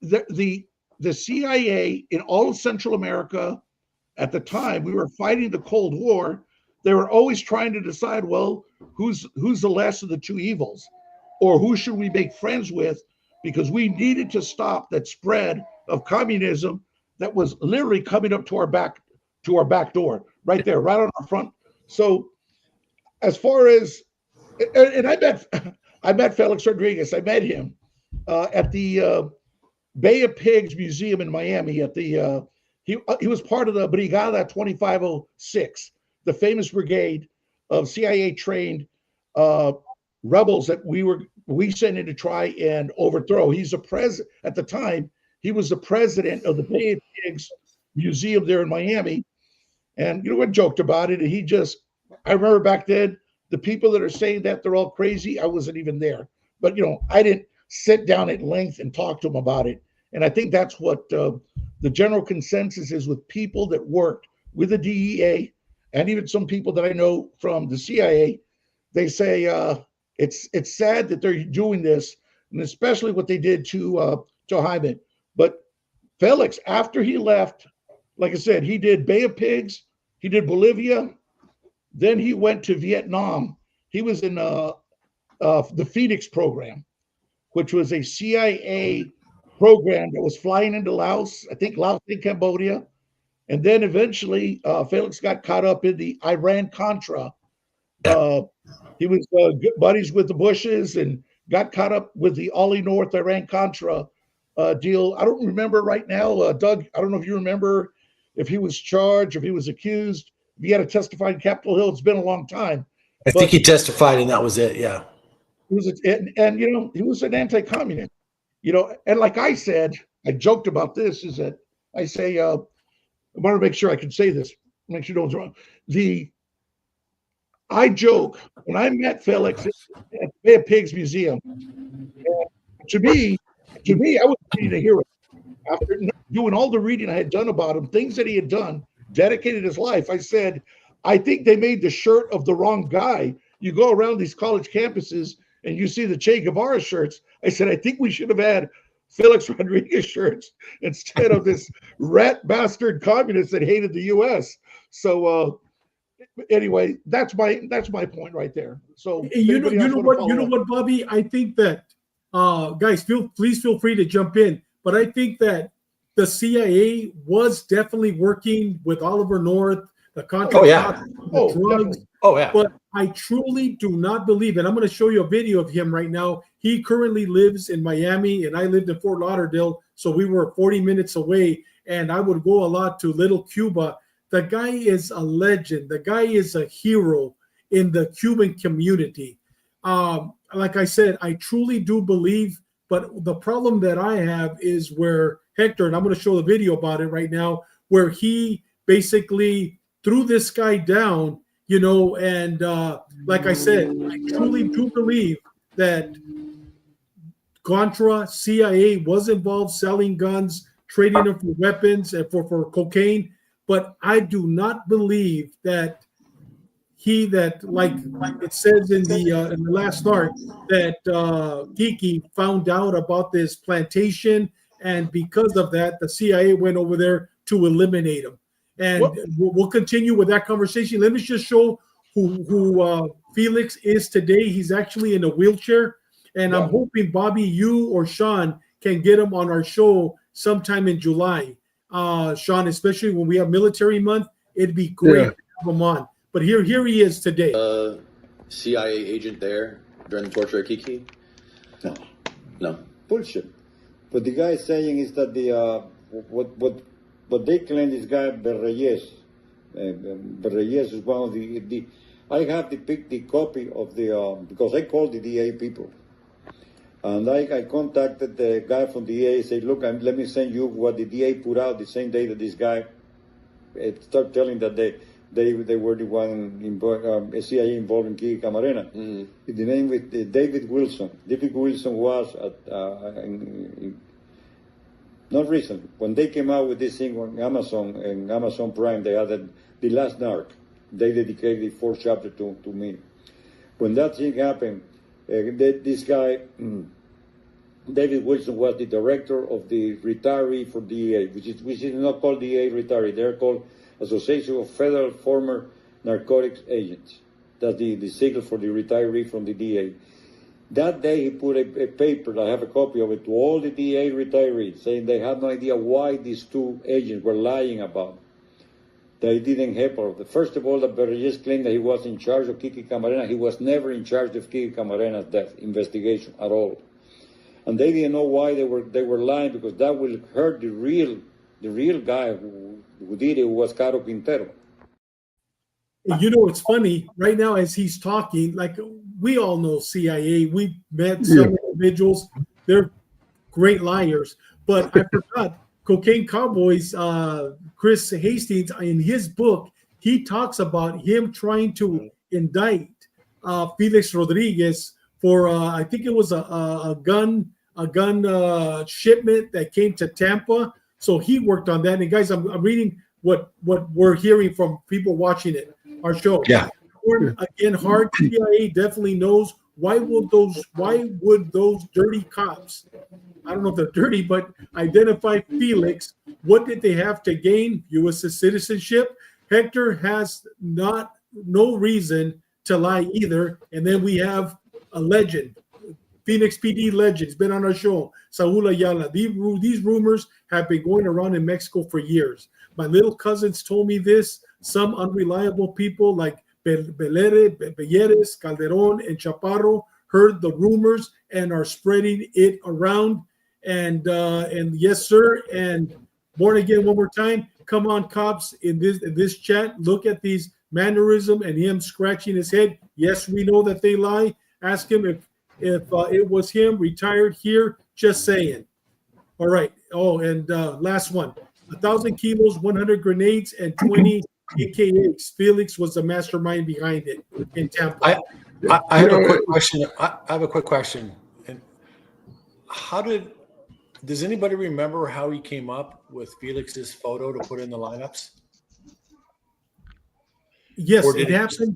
the CIA in all of Central America at the time. We were fighting the Cold War. They were always trying to decide, well, who's the less of the 2 evils, or who should we make friends with, because we needed to stop that spread of communism that was literally coming up to our back door, right there, right on our front. So as far as, and I met Felix Rodriguez. I met him at the Bay of Pigs Museum in Miami. At the he was part of the Brigada 2506, the famous brigade of CIA trained rebels that we sent in to try and overthrow. He's a president at the time. He was the president of the Bay of Pigs Museum there in Miami, and we joked about it. And I remember back then, the people that are saying that they're all crazy, I wasn't even there. But I didn't sit down at length and talk to them about it. And I think that's what the general consensus is with people that worked with the DEA, and even some people that I know from the CIA. They say it's sad that they're doing this, and especially what they did to Jaime. But Felix, after he left, like I said, he did Bay of Pigs, he did Bolivia, then he went to Vietnam. He was in the Phoenix program, which was a CIA program that was flying into Laos, I think Laos and Cambodia. And then eventually Felix got caught up in the Iran-Contra. He was good buddies with the Bushes and got caught up with the Ollie North Iran-Contra deal. I don't remember right now, Doug, I don't know if you remember if he was charged, if he was accused, if he had to testify in Capitol Hill. It's been a long time. I think he testified and that was it, yeah. He was, and he was an anti-communist, and like I said, I joked about this, is that I say, I want to make sure I can say this, make sure no one's wrong. I joke when I met Felix at the Bay of Pigs Museum. To me, I was reading a hero. After doing all the reading I had done about him, things that he had done, dedicated his life, I said, I think they made the shirt of the wrong guy. You go around these college campuses and you see the Che Guevara shirts. I said, I think we should have had Felix Rodriguez shirts instead of this rat bastard communist that hated the U.S. So anyway, that's my point right there. So you know what, Bobby? I think that guys, please feel free to jump in. But I think that the CIA was definitely working with Oliver North, the Contra, the drugs. Oh yeah. But I truly do not believe, and I'm going to show you a video of him right now. He currently lives in Miami, and I lived in Fort Lauderdale, so we were 40 minutes away. And I would go a lot to Little Cuba. The guy is a legend. The guy is a hero in the Cuban community. Like I said, I truly do believe. But the problem that I have is where Hector, and I'm going to show the video about it right now, where he basically threw this guy down, and like I said, I truly do believe that Contra, CIA was involved selling guns, trading them for weapons and for cocaine. But I do not believe that like it says in the Last Narc, that Kiki found out about this plantation, and because of that, the CIA went over there to eliminate him. And we'll continue with that conversation. Let me just show who Felix is today. He's actually in a wheelchair, and I'm hoping Bobby, you or Sean can get him on our show sometime in July. Sean, especially when we have Military Month, it'd be great to have him on. But here he is today. CIA agent there during the torture of Kiki? No. Bullshit. What the guy is saying is that what they claim this guy Berreyes is one of the I have the copy of the because I called the DA people, and I contacted the guy from the DA. Said, look, let me send you what the DA put out the same day that this guy started telling that they were the one CIA involved in Kiki Camarena. Mm-hmm. The name with David Wilson. David Wilson was not recent when they came out with this thing on Amazon and Amazon Prime. They had the Last Narc. They dedicated the 4th chapter to me. When that thing happened, this guy David Wilson was the director of the retiree for DEA, which is not called DEA retiree. They're called Association of Federal Former Narcotics Agents. That's the signal for the retiree from the DEA. That day he put a paper, I have a copy of it, to all the DEA retirees, saying they had no idea why these two agents were lying about. They didn't help her. First of all, the Berreyes claimed that he was in charge of Kiki Camarena. He was never in charge of Kiki Camarena's death investigation at all. And they didn't know why they were lying, because that will hurt the real guy who did it, who was Caro Quintero. You know, it's funny right now as he's talking, like we all know CIA. We've met some individuals. They're great liars. But I forgot, Cocaine Cowboys, Chris Hastings, in his book, he talks about him trying to indict Felix Rodriguez for, I think it was a gun shipment that came to Tampa. So he worked on that. And guys, I'm reading what we're hearing from people watching it, our show. Yeah. Again, hard. CIA definitely knows. Why would those dirty cops, I don't know if they're dirty, but identify Felix? What did they have to gain? U.S. citizenship. Hector has no reason to lie either. And then we have a legend, Phoenix PD legend. He's been on our show, Saul Ayala. These rumors have been going around in Mexico for years. My little cousins told me this. Some unreliable people like Belleres, Calderon, and Chaparro heard the rumors and are spreading it around. And yes, sir. And born again one more time. Come on, cops, in this chat. Look at these mannerism and him scratching his head. Yes, we know that they lie. Ask him if it was him, retired here. Just saying. All right. Oh, and last one. 1,000 kilos, 100 grenades, and 20 AKAs. Felix was the mastermind behind it in Tampa. I have a quick question. I have a quick question. And does anybody remember how he came up with Felix's photo to put in the lineups? Yes, it happened.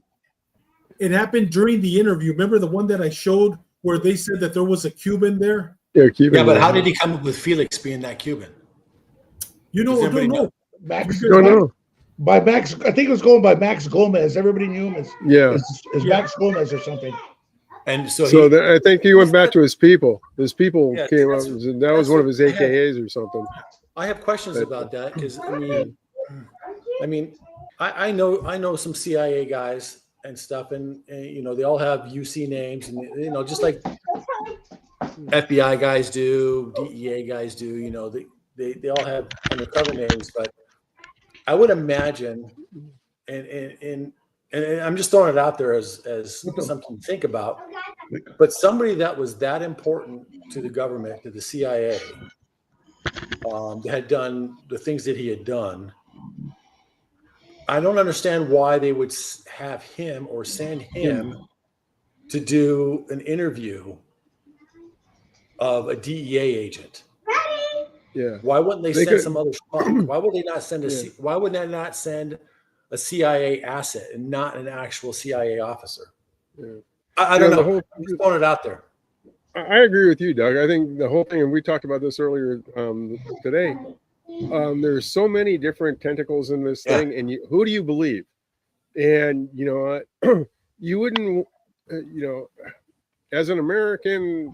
It happened during the interview. Remember the one that I showed where they said that there was a Cuban there? Yeah, Cuban. Yeah, but how did he come up with Felix being that Cuban? You know, I don't know. Don't know. By Max, I think it was going by Max Gomez. Everybody knew him as Max Gomez or something. And so I think he went back to his people. His people came up, and that was one of his AKAs or something. I have questions about that because I mean, I know some CIA guys and stuff, and you know they all have UC names, and you know just like FBI guys do, DEA guys do. You know they all have undercover names, but I would imagine, and I'm just throwing it out there as something to think about, but somebody that was that important to the government, to the CIA, had done the things that he had done. I don't understand why they would have him or send him to do an interview of a DEA agent. Yeah. Why wouldn't they send some other schmuck? Why would they not send why would they not send a CIA asset and not an actual CIA officer? Yeah. I don't know. I'm just throwing it out there. I agree with you, Doug. I think the whole thing, and we talked about this earlier today. There's so many different tentacles in this thing, and who do you believe? And you know, you wouldn't, you know, as an American,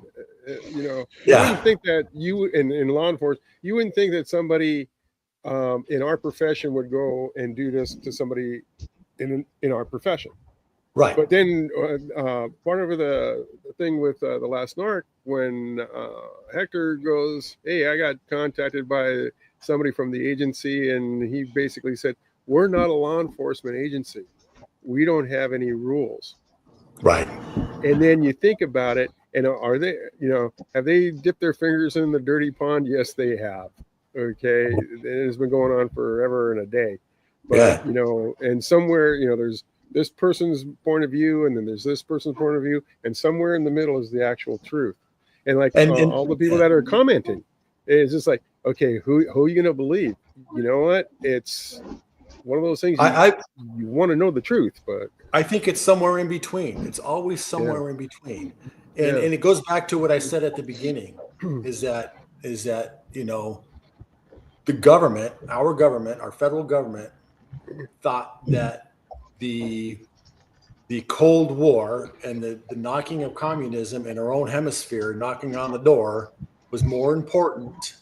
you know, you wouldn't think that you in law enforcement, you wouldn't think that somebody in our profession would go and do this to somebody in our profession. Right. But then part of the thing with the Last Narc, when Hector goes, hey, I got contacted by somebody from the agency, and he basically said, we're not a law enforcement agency. We don't have any rules. Right. And then you think about it, and are they, have they dipped their fingers in the dirty pond? Yes, they have. Okay. It's been going on forever and a day. But, and somewhere, there's this person's point of view, and then there's this person's point of view, and somewhere in the middle is the actual truth. And like all the people that are commenting, it's just like, okay, who are you going to believe? You know what? It's one of those things you want to know the truth, but I think it's somewhere in between. It's always somewhere in between. And it goes back to what I said at the beginning, is that the government, our federal government, thought that the Cold War and the knocking of communism in our own hemisphere, knocking on the door, was more important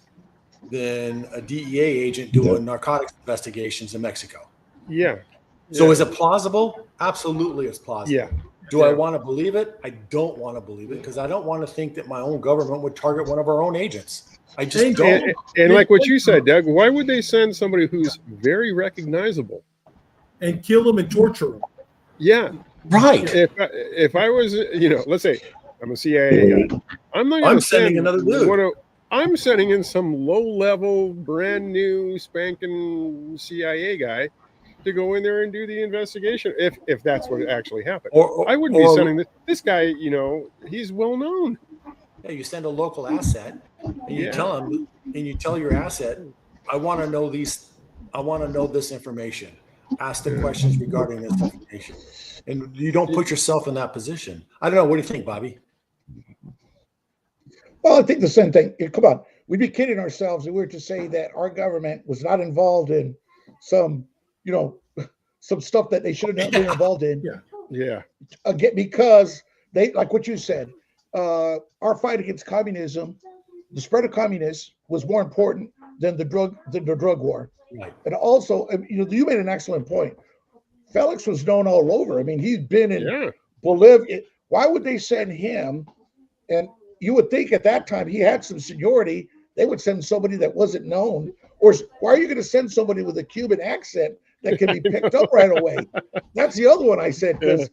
than a DEA agent doing narcotics investigations in Mexico. Yeah. So is it plausible? Absolutely, it's plausible. Yeah. Do I want to believe it? I don't want to believe it, because I don't want to think that my own government would target one of our own agents. I just don't. And like what you said, Doug, why would they send somebody who's very recognizable and kill them and torture them? Yeah. Right. If I was, let's say I'm a CIA guy, I'm sending another dude. I'm sending in some low-level, brand new, spanking CIA guy to go in there and do the investigation, if that's what actually happened. I wouldn't be sending this guy. He's well known. Yeah, you send a local asset, and you tell him, and you tell your asset, I want to know these. I want to know this information. Ask the questions regarding this information, and you don't put yourself in that position. I don't know. What do you think, Bobby? Well, I think the same thing. Come on, we'd be kidding ourselves if we were to say that our government was not involved in some, some stuff that they should have not been involved in. Yeah. Again, because they, like what you said, our fight against communism, the spread of communists, was more important than the drug war. Right. And also, you made an excellent point. Felix was known all over. I mean, he'd been in Bolivia. Why would they send him? And you would think at that time he had some seniority. They would send somebody that wasn't known. Or why are you going to send somebody with a Cuban accent that can be picked up right away? That's the other one I said, because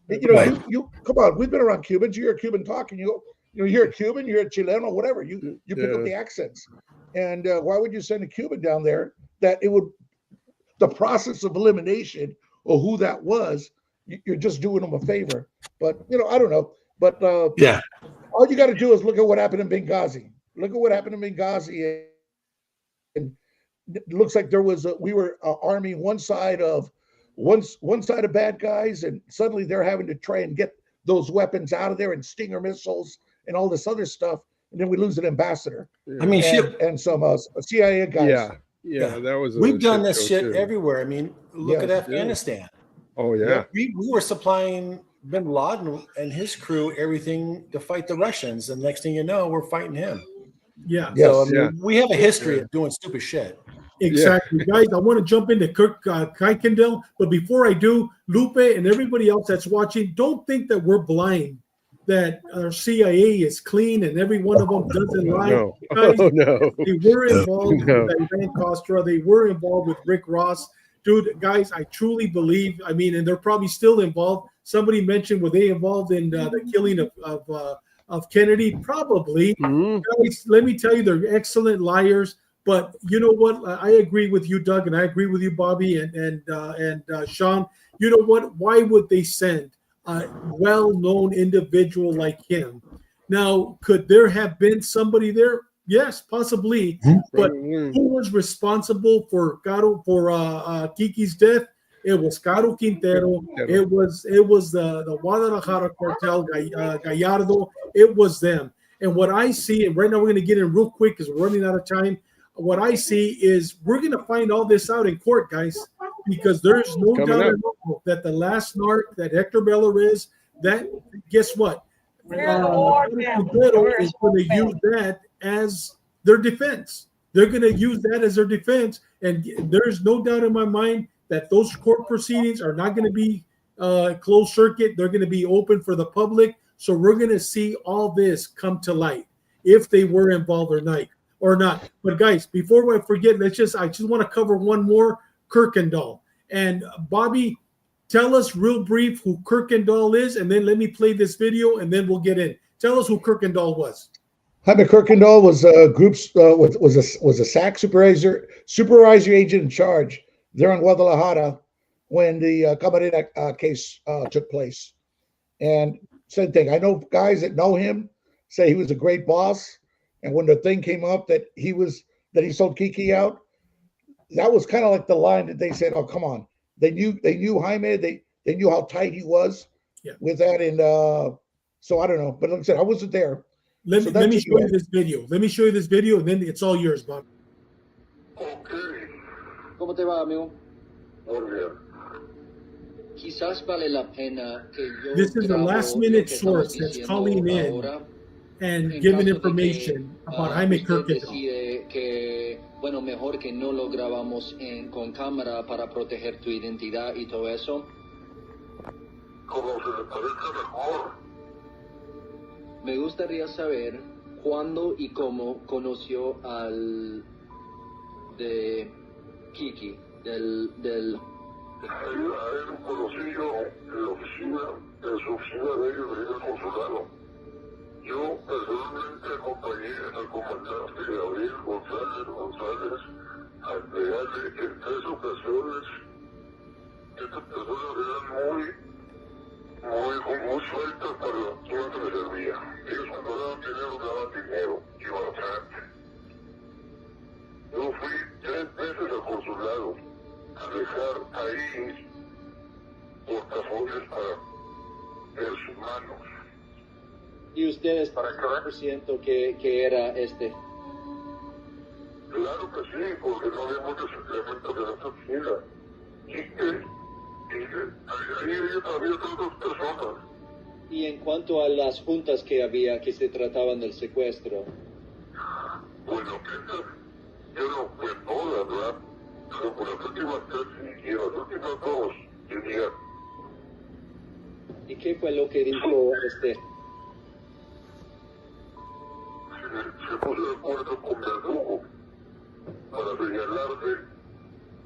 you come on. We've been around Cubans. You hear a Cuban talking. You're a Cuban. You're a Chileno, whatever. You pick up the accents. And why would you send a Cuban down there? That it would, the process of elimination of who that was, you're just doing them a favor. But I don't know. But all you got to do is look at what happened in Benghazi. Look at what happened in Benghazi, and it looks like there was we were arming one side of bad guys, and suddenly they're having to try and get those weapons out of there, and Stinger missiles and all this other stuff, and then we lose an ambassador. I mean, and some CIA guys. Yeah, that was. We've done this shit everywhere. I mean, look at Afghanistan. Oh yeah. We were supplying Bin Laden and his crew everything to fight the Russians, and next thing you know, we're fighting him. Yeah. So we have a history of doing stupid shit. Exactly, guys. I want to jump into Kirk Kuykendall, but before I do, Lupe and everybody else that's watching, don't think that we're blind, that our CIA is clean and every one of them doesn't lie. No. Guys, No. They were involved with Ivan Costra. They were involved with Rick Ross. Dude, guys, I truly believe, and they're probably still involved. Somebody mentioned, were they involved in the killing of Kennedy? Probably. Mm-hmm. Guys, let me tell you, they're excellent liars. But you know what? I agree with you, Doug, and I agree with you, Bobby, and Sean. You know what? Why would they send a well-known individual like him? Now, could there have been somebody there? Yes, possibly. But who was responsible for Kiki's death? It was Caro Quintero. It was the Guadalajara cartel, Gallardo. It was them. And what I see, and right now we're going to get in real quick because we're running out of time. What I see is we're going to find all this out in court, guys, because there's no doubt that the Last Narc, that Hector Bellarez, that, guess what? Quintero is going to use that as their defense. They're going to use that as their defense. And there's no doubt in my mind that those court proceedings are not going to be closed circuit. They're going to be open for the public. So we're going to see all this come to light, if they were involved or not. But guys, before I forget, I just want to cover one more, Kirkendall. And Bobby, tell us real brief who Kirkendall is, and then let me play this video, and then we'll get in. Tell us who Kirkendall was. Jaime Kirkendall was a was a SAC supervisor agent in charge there in Guadalajara when the Camarena case took place. And same thing. I know guys that know him say he was a great boss. And when the thing came up that he sold Kiki out, that was kind of like the line that they said, "Oh, come on." They knew Jaime. They knew how tight he was with that. And so I don't know. But like I said, I wasn't there. Let me show you this video. Let me show you this video, and then it's all yours, Bob. Okay. ¿Cómo te va, amigo? Muy bien. Quizás vale la pena que yo. This is a last-minute source that's calling in and giving information about Jaime Kirkendall. Que, bueno, mejor que no lo grabamos con cámara para proteger tu identidad y todo eso. Como se le parezca mejor. Me gustaría saber cuándo y cómo conoció al de Kiki, del... A él lo conocí yo en la oficina, en su oficina de ellos, en el consulado. Yo personalmente acompañé al comandante Gabriel González al pegarle en 3 ocasiones. Estas personas eran muy sueltas para la zona que me servía. Ellos cuando daban dinero, y bastante. Yo fui 3 veces al consulado a dejar ahí portafolios para ver sus manos. ¿Y ustedes para qué siento que era Claro que sí, porque no había muchos elementos en esta oficina. Ahí había 2 personas. Y en cuanto a las juntas que se trataban del secuestro. Bueno, yo no fue todas, ¿verdad? Pero por las últimas 3 y las últimas 2 tenía. ¿Y qué fue lo que dijo Se puso de acuerdo con Verdugo para señalarse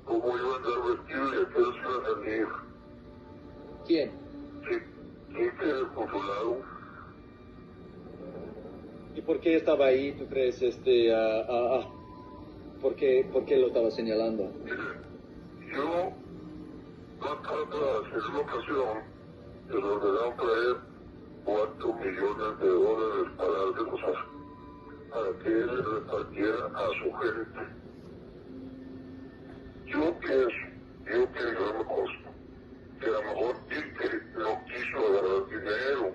cómo iba a andar vestido y a qué hora se iba a salir. ¿Quién? Sí, que el consulado. ¿Y por qué estaba ahí, tú crees, ¿Por qué lo estaba señalando? Yo, más tarde, en una ocasión, les ordenaron traer $4 millones para que él repartiera a su gente. Yo pienso, no me consta, que a lo mejor él no quiso agarrar dinero.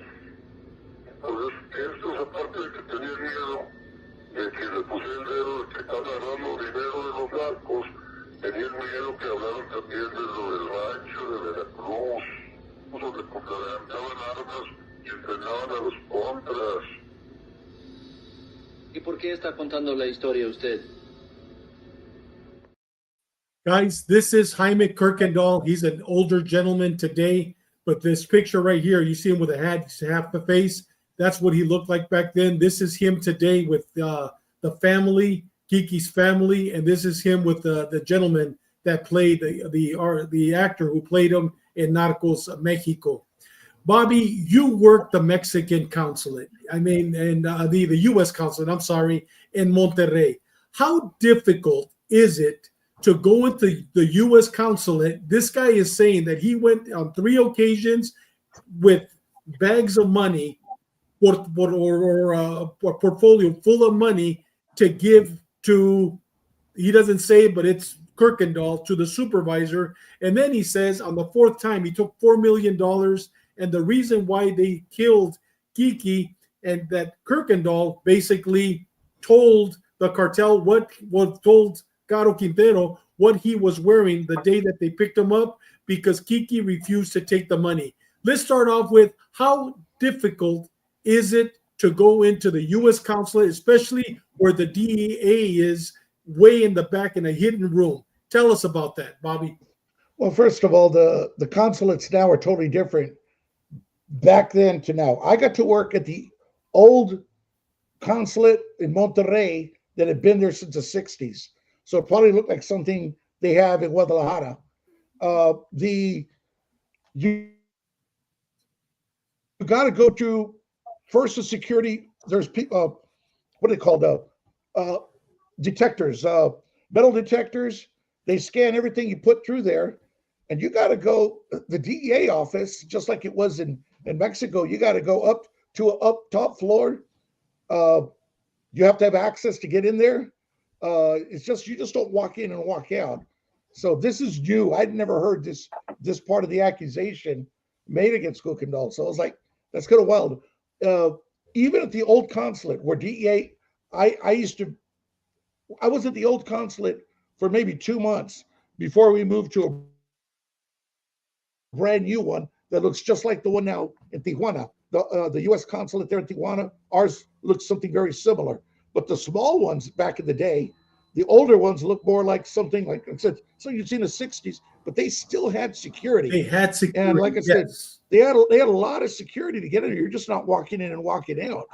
Entonces, esto es aparte de que tenía miedo de que le pusiera el dedo de que están agarrando dinero de los narcos, tenía el miedo que hablaron también de lo del rancho de Veracruz, donde levantaban armas y entrenaban a los contras. ¿Y por qué está contando la historia usted? Guys, this is Jaime Kirkendall. He's an older gentleman today, but this picture right here, you see him with a hat, half the face. That's what he looked like back then. This is him today with the family, Kiki's family, and this is him with the gentleman that played the actor who played him in Narcos Mexico. Bobby, you worked the Mexican consulate. I mean, and the U.S. consulate, I'm sorry, in Monterrey. How difficult is it to go into the U.S. consulate? This guy is saying that he went on 3 occasions with bags of money or a portfolio full of money to give to, he doesn't say, but it's Kirkendall, to the supervisor. And then he says on the 4th time, he took $4 million. And the reason why they killed Kiki and that Kirkendall basically told the cartel told Caro Quintero what he was wearing the day that they picked him up, because Kiki refused to take the money. Let's start off with, how difficult is it to go into the U.S. consulate, especially where the DEA is way in the back in a hidden room? Tell us about that, Bobby. Well, first of all, the consulates now are totally different back then to now. I got to work at the old consulate in Monterrey that had been there since the 60s. So it probably looked like something they have in Guadalajara. You got to go to first the security. There's people, what are they called? Detectors, metal detectors. They scan everything you put through there. And you got to go, the DEA office, just like it was in Mexico, you got to go up to an up top floor. You have to have access to get in there. It's just, you just don't walk in and walk out. So this is new. I'd never heard this part of the accusation made against Kuykendall. So I was like, that's kind of wild. Even at the old consulate where DEA, I was at the old consulate for maybe 2 months before we moved to a brand new one that looks just like the one now in Tijuana. The U.S. consulate there in Tijuana, ours looks something very similar. But the small ones back in the day, the older ones look more like something like I said, so you'd see in the 60s, but they still had security. They had security. And like I said, they had a lot of security to get in there. You're just not walking in and walking out.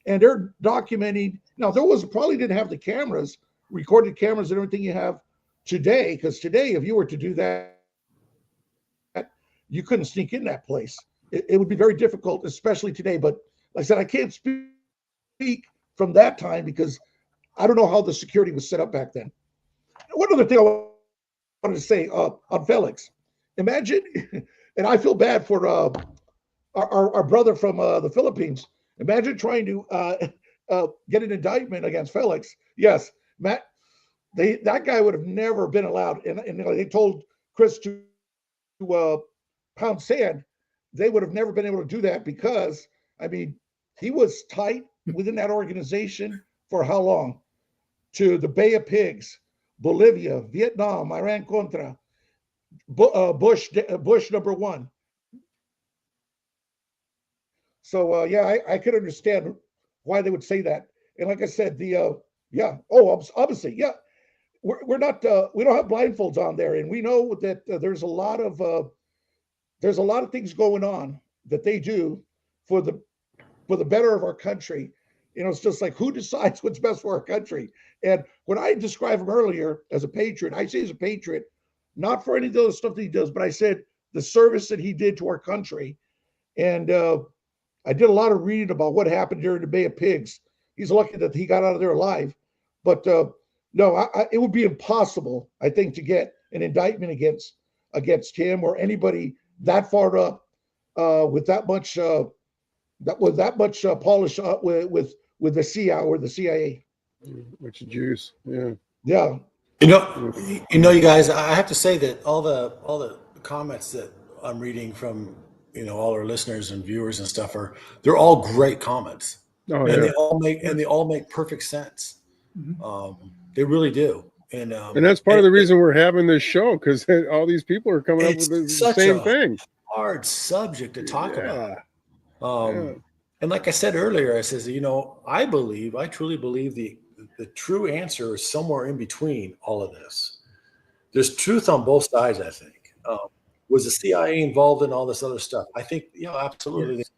And they're documenting. Now, there probably didn't have the cameras, recorded cameras and everything you have today, because today, if you were to do that, you couldn't sneak in that place. It would be very difficult, especially today. But like I said, I can't speak from that time because I don't know how the security was set up back then. One other thing I wanted to say on Felix. Imagine, and I feel bad for our brother from the Philippines. Imagine trying to get an indictment against Felix. Yes, Matt, that guy would have never been allowed. And they told Chris to pound sand. They would have never been able to do that because, I mean, he was tight within that organization for how long? To the Bay of Pigs, Bolivia, Vietnam, Iran Contra, Bush #1. So yeah, I could understand why they would say that. And like I said, obviously, yeah, we're not we don't have blindfolds on there, and we know that there's a lot of things going on that they do for the better of our country. You know, it's just like, who decides what's best for our country? And when I described him earlier as a patriot, I say he's a patriot, not for any of the other stuff that he does, but I said the service that he did to our country. And I did a lot of reading about what happened during the Bay of Pigs. He's lucky that he got out of there alive. But no, it would be impossible, I think, to get an indictment against him or anybody that far up with that much polish with the CIA or the CIA. Which juice, yeah. Yeah. You know, you guys, I have to say that all the comments that I'm reading from all our listeners and viewers and stuff they're all great comments. Oh, and yeah. they all make perfect sense. They really do. And that's part of the reason we're having this show, because all these people are coming up with the same thing. Hard subject to talk about. And like I said earlier, I says, I truly believe the true answer is somewhere in between all of this. There's truth on both sides, I think. Was the CIA involved in all this other stuff? I think, absolutely. Yes.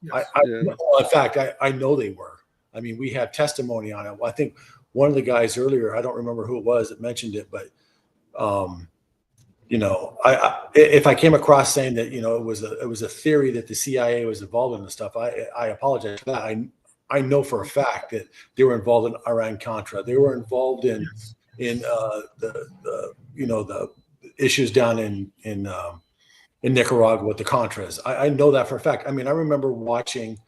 They were. Yes. In fact, I know they were. I mean, we have testimony on it. I think one of the guys earlier, I don't remember who it was that mentioned it, but if I came across saying that it was a theory that the CIA was involved in the stuff, I apologize for that. I know for a fact that they were involved in Iran Contra. They were involved in the issues down in Nicaragua with the Contras. I know that for a fact. I mean, I remember watching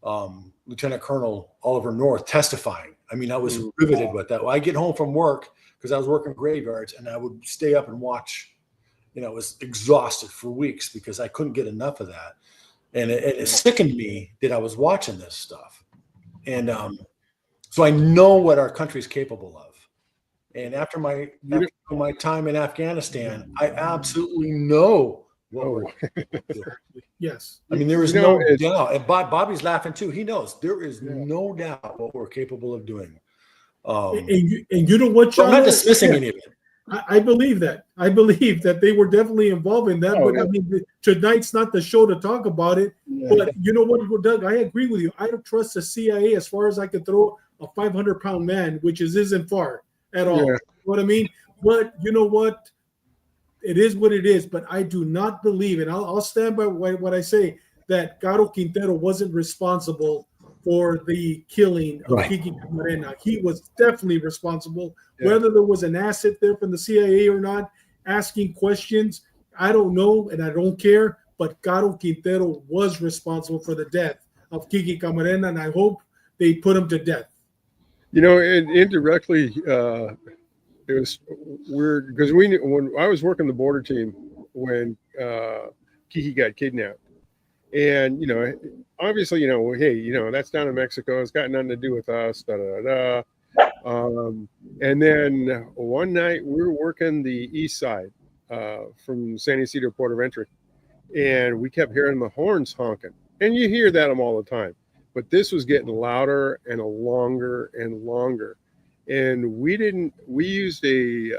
Lieutenant Colonel Oliver North testifying. I mean, I was riveted with that. I get home from work because I was working graveyards, and I would stay up and watch. I was exhausted for weeks because I couldn't get enough of that. And it sickened me that I was watching this stuff. And so I know what our country is capable of. And after my time in Afghanistan, I absolutely know what we're capable of doing. Yes. I mean, there is no doubt. And Bobby's laughing too. He knows there is no doubt what we're capable of doing. And you know what, I'm not dismissing any of it. I believe that. I believe that they were definitely involved in that. But I mean, tonight's not the show to talk about it. But you know what, Doug? I agree with you. I don't trust the CIA as far as I could throw a 500-pound man, which isn't far at all. You know what I mean? But you know what? It is what it is. But I do not believe, and I'll stand by what I say, that Caro Quintero wasn't responsible for the killing of Kiki Camarena. He was definitely responsible. Whether there was an asset there from the CIA or not, asking questions, I don't know, and I don't care. But Caro Quintero was responsible for the death of Kiki Camarena, and I hope they put him to death. You know, and indirectly, it was weird because when I was working the border team when Kiki got kidnapped, and you know, obviously, you know, hey, you know, that's down in Mexico. It's got nothing to do with us. Da, da, da. And then one night we were working the east side from San Ysidro Port of Entry, and we kept hearing the horns honking. And you hear that all the time, but this was getting louder and longer and longer. And we used a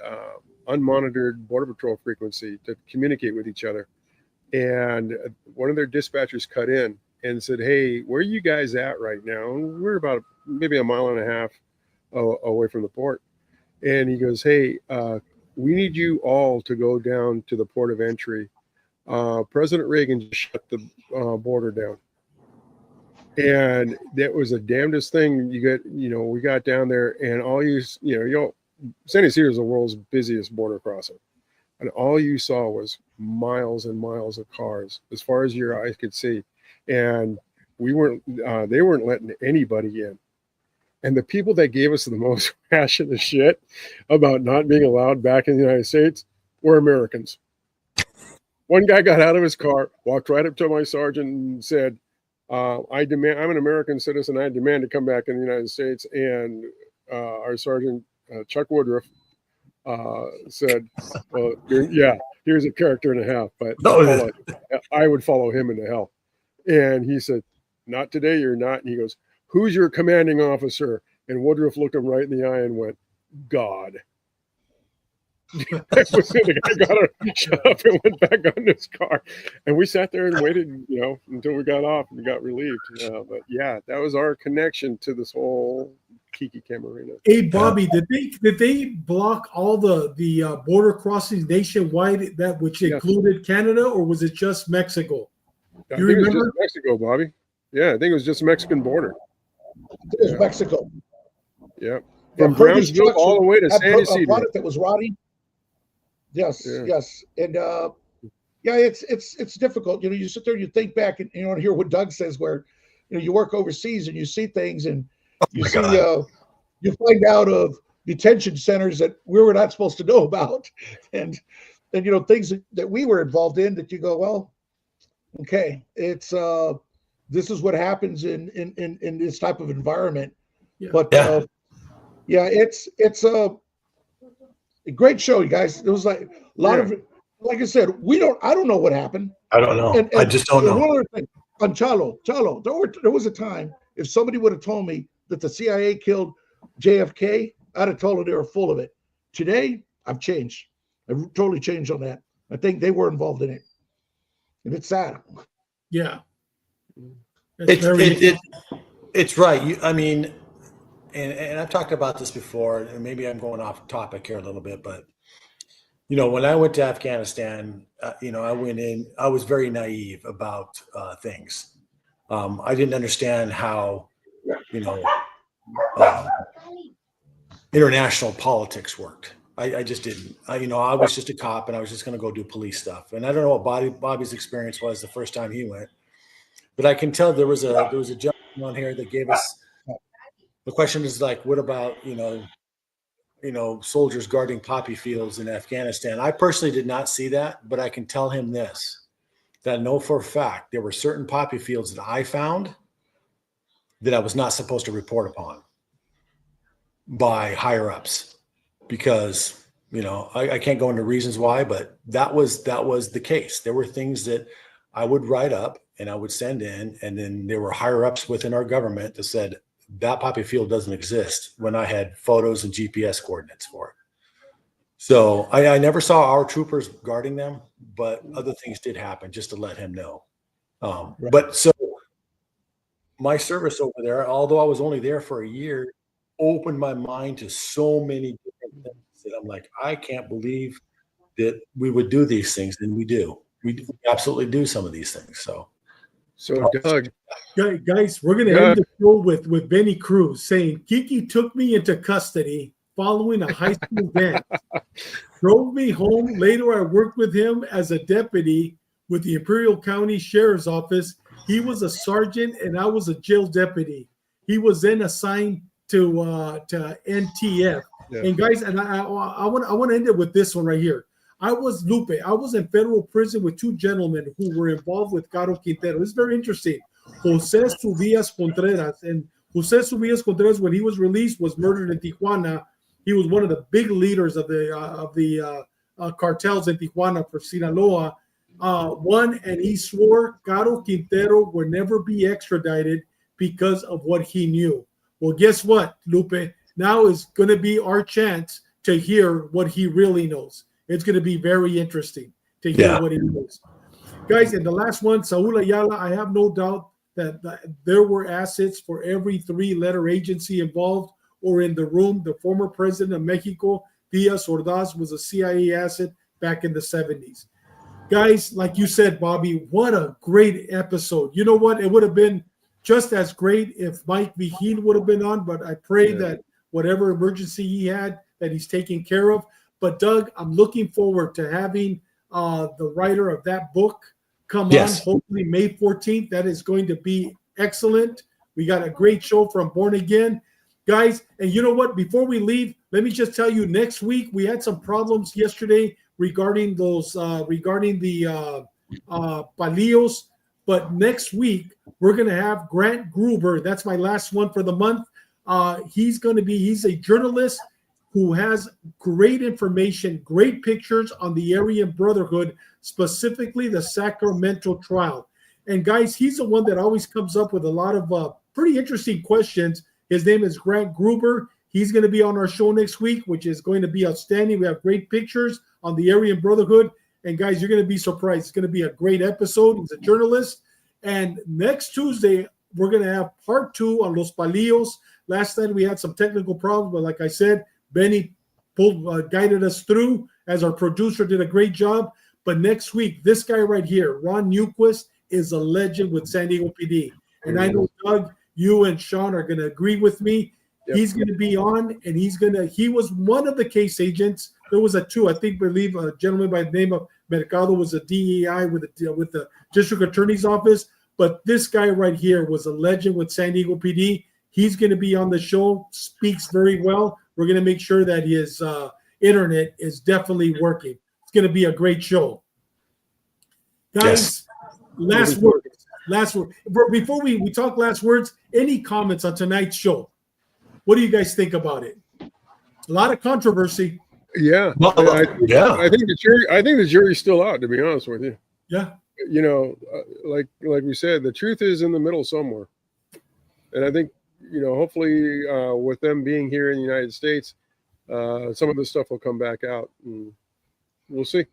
unmonitored Border Patrol frequency to communicate with each other. And one of their dispatchers cut in and said, "Hey, where are you guys at right now?" And we're about maybe a mile and a half away from the port. And he goes, "Hey, we need you all to go down to the port of entry. President Reagan just shut the border down." And that was the damnedest thing. We got down there, and San Ysidro is the world's busiest border crossing. And all you saw was miles and miles of cars as far as your eyes could see. And they weren't letting anybody in. And the people that gave us the most rash of the shit about not being allowed back in the United States were Americans. One guy got out of his car, walked right up to my sergeant and said, I'm an American citizen. I demand to come back in the United States. And our sergeant, Chuck Woodruff, said, "Well, here's a character and a half, but I would follow him into hell." And he said, "Not today, you're not." And he goes, "Who's your commanding officer?" And Woodruff looked him right in the eye and went, "God." That was it. The guy got shut up and went back on his car. And we sat there and waited, until we got off and got relieved. But yeah, that was our connection to this whole Kiki Camarena. Hey, Bobby, did they block all the border crossings nationwide, which included Canada, or was it just Mexico? I think it was just Mexico, Bobby. Yeah, I think it was just Mexican border. It was Mexico. Yeah. From Brownsville all the way to San Ysidro. Product that was rotting. Yes, yes. And it's difficult. You sit there and you think back and you hear what Doug says, where you work overseas and you see things and you find out of detention centers that we were not supposed to know about, and things that we were involved in that you go, well, okay, it's this is what happens in this type of environment. Yeah. But it's a great show, you guys. It was like a lot of, like I said, I don't know what happened. I don't know. And I just don't know. One other thing on Chalo, there was a time, if somebody would have told me that the CIA killed JFK, I'd have told them they were full of it. Today, I've changed. I've totally changed on that. I think they were involved in it. And it's sad. Yeah. It's right. And I've talked about this before, and maybe I'm going off topic here a little bit, but when I went to Afghanistan, I went in, I was very naive about things. I didn't understand how, international politics worked. I just didn't. I was just a cop, and I was just going to go do police stuff. And I don't know what Bobby's experience was the first time he went, but I can tell there was a gentleman on here that gave us. The question is like, what about, soldiers guarding poppy fields in Afghanistan? I personally did not see that, but I can tell him this, that I know for a fact there were certain poppy fields that I found that I was not supposed to report upon by higher ups, because, I can't go into reasons why, but that was the case. There were things that I would write up and I would send in, and then there were higher ups within our government that said, that poppy field doesn't exist, when I had photos and GPS coordinates for So I never saw our troopers guarding them, but other things did happen just to let him know. But so my service over there, although I was only there for a year, opened my mind to so many different things that I'm like, I can't believe that we would do these things, and we do. We absolutely do some of these things. So Doug, guys, we're going to end the show with Benny Cruz saying, Kiki took me into custody following a high school dance, drove me home. Later, I worked with him as a deputy with the Imperial County Sheriff's Office. He was a sergeant, and I was a jail deputy. He was then assigned to NTF. Yeah. And guys, and I want to end it with this one right here. I was in federal prison with two gentlemen who were involved with Caro Quintero. It's very interesting. Jose Subias Contreras. And Jose Subias Contreras, when he was released, was murdered in Tijuana. He was one of the big leaders of the cartels in Tijuana for Sinaloa. And he swore Caro Quintero would never be extradited because of what he knew. Well, guess what, Lupe? Now is going to be our chance to hear what he really knows. It's going to be very interesting to hear what he knows. Guys, and the last one, Saul Ayala, I have no doubt that there were assets for every three-letter agency involved or in the room. The former president of Mexico, Diaz Ordaz, was a CIA asset back in the 70s. Guys, like you said, Bobby, what a great episode. You know what? It would have been just as great if Mike Vigil would have been on, but I pray that whatever emergency he had, that he's taken care of. But Doug, I'm looking forward to having the writer of that book come on, hopefully May 14th. That is going to be excellent. We got a great show from Born Again. Guys, and you know what? Before we leave, let me just tell you, next week we had some problems yesterday regarding those, regarding the palillos. But next week, we're going to have Grant Gruber. That's my last one for the month. He's a journalist who has great information, great pictures on the Aryan Brotherhood, specifically the Sacramento trial. And guys, he's the one that always comes up with a lot of pretty interesting questions. His name is Grant Gruber. He's going to be on our show next week, which is going to be outstanding. We have great pictures on the Aryan Brotherhood. And guys, you're going to be surprised. It's going to be a great episode. He's a journalist. And next Tuesday, we're going to have part 2 on Los Palillos. Last night we had some technical problems, but like I said, Benny guided us through as our producer did a great job. But next week, this guy right here, Ron Newquist, is a legend with San Diego PD. And I know, Doug, you and Sean are going to agree with me. Yep. He's going to be on, and he was one of the case agents. There was believe a gentleman by the name of Mercado was a DEI with the district attorney's office. But this guy right here was a legend with San Diego PD. He's going to be on the show, speaks very well. We're going to make sure that his internet is definitely working. It's going to be a great show. Guys, last word. Before we talk last words, any comments on tonight's show? What do you guys think about it? A lot of controversy. Yeah. I think the jury's still out, to be honest with you. Yeah. You know, like we said, the truth is in the middle somewhere. And I think, you know, hopefully with them being here in the United States, some of this stuff will come back out, and we'll see.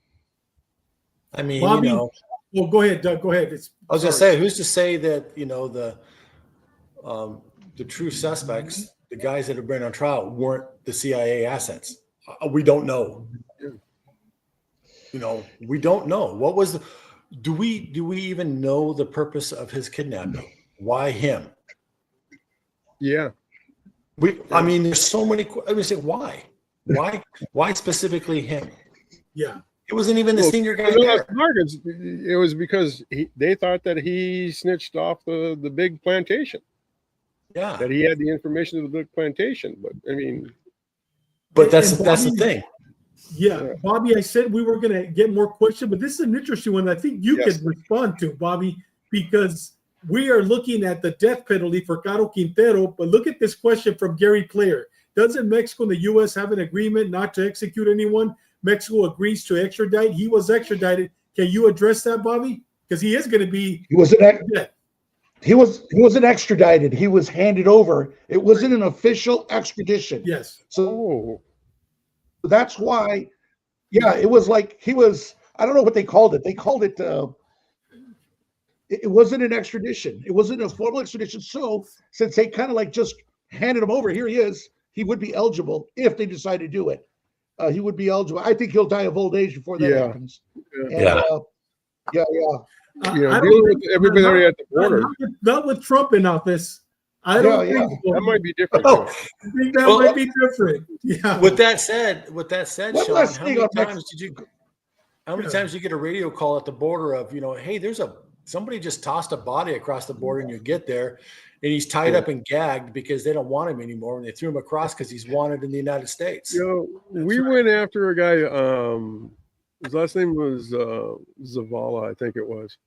I mean, Bobby, you know. Well, go ahead, Doug. Go ahead. I was going to say, who's to say that, you know, the true suspects, the guys that have been on trial, weren't the CIA assets? We don't know. You know, we don't know. What was do we even know the purpose of his kidnapping? Why him? Yeah. I mean, there's so many. I would say, why specifically him? Yeah. It wasn't even the senior guy there. It was because they thought that he snitched off the big plantation. Yeah. That he had the information of the big plantation. But I mean. But that's the thing. Yeah. Bobby, I said we were going to get more questions, but this is an interesting one I think you could respond to, Bobby, because we are looking at the death penalty for Caro Quintero, but look at this question from Gary Player. Doesn't Mexico and the U.S. have an agreement not to execute anyone? Mexico agrees to extradite. He was extradited. Can you address that, Bobby? Because he is going to be. He wasn't extradited. He was handed over. It wasn't an official extradition. Yes. So That's why, yeah, it was like he was, I don't know what they called it. They called it, it wasn't an extradition. It wasn't a formal extradition. So since they kind of like just handed him over, here he is, he would be eligible if they decide to do it. He would be eligible. I think he'll die of old age before that happens. And, Yeah. Yeah. Dealing with everybody at the border. Not with Trump in office. I don't think so. That might be different. I think that might be different. Yeah. With that said, One Sean, last how thing many on times did you? How many times did you get a radio call at the border of, hey, somebody just tossed a body across the border, and you get there, and he's tied up and gagged because they don't want him anymore, and they threw him across because he's wanted in the United States. We went after a guy. His last name was Zavala, I think it was,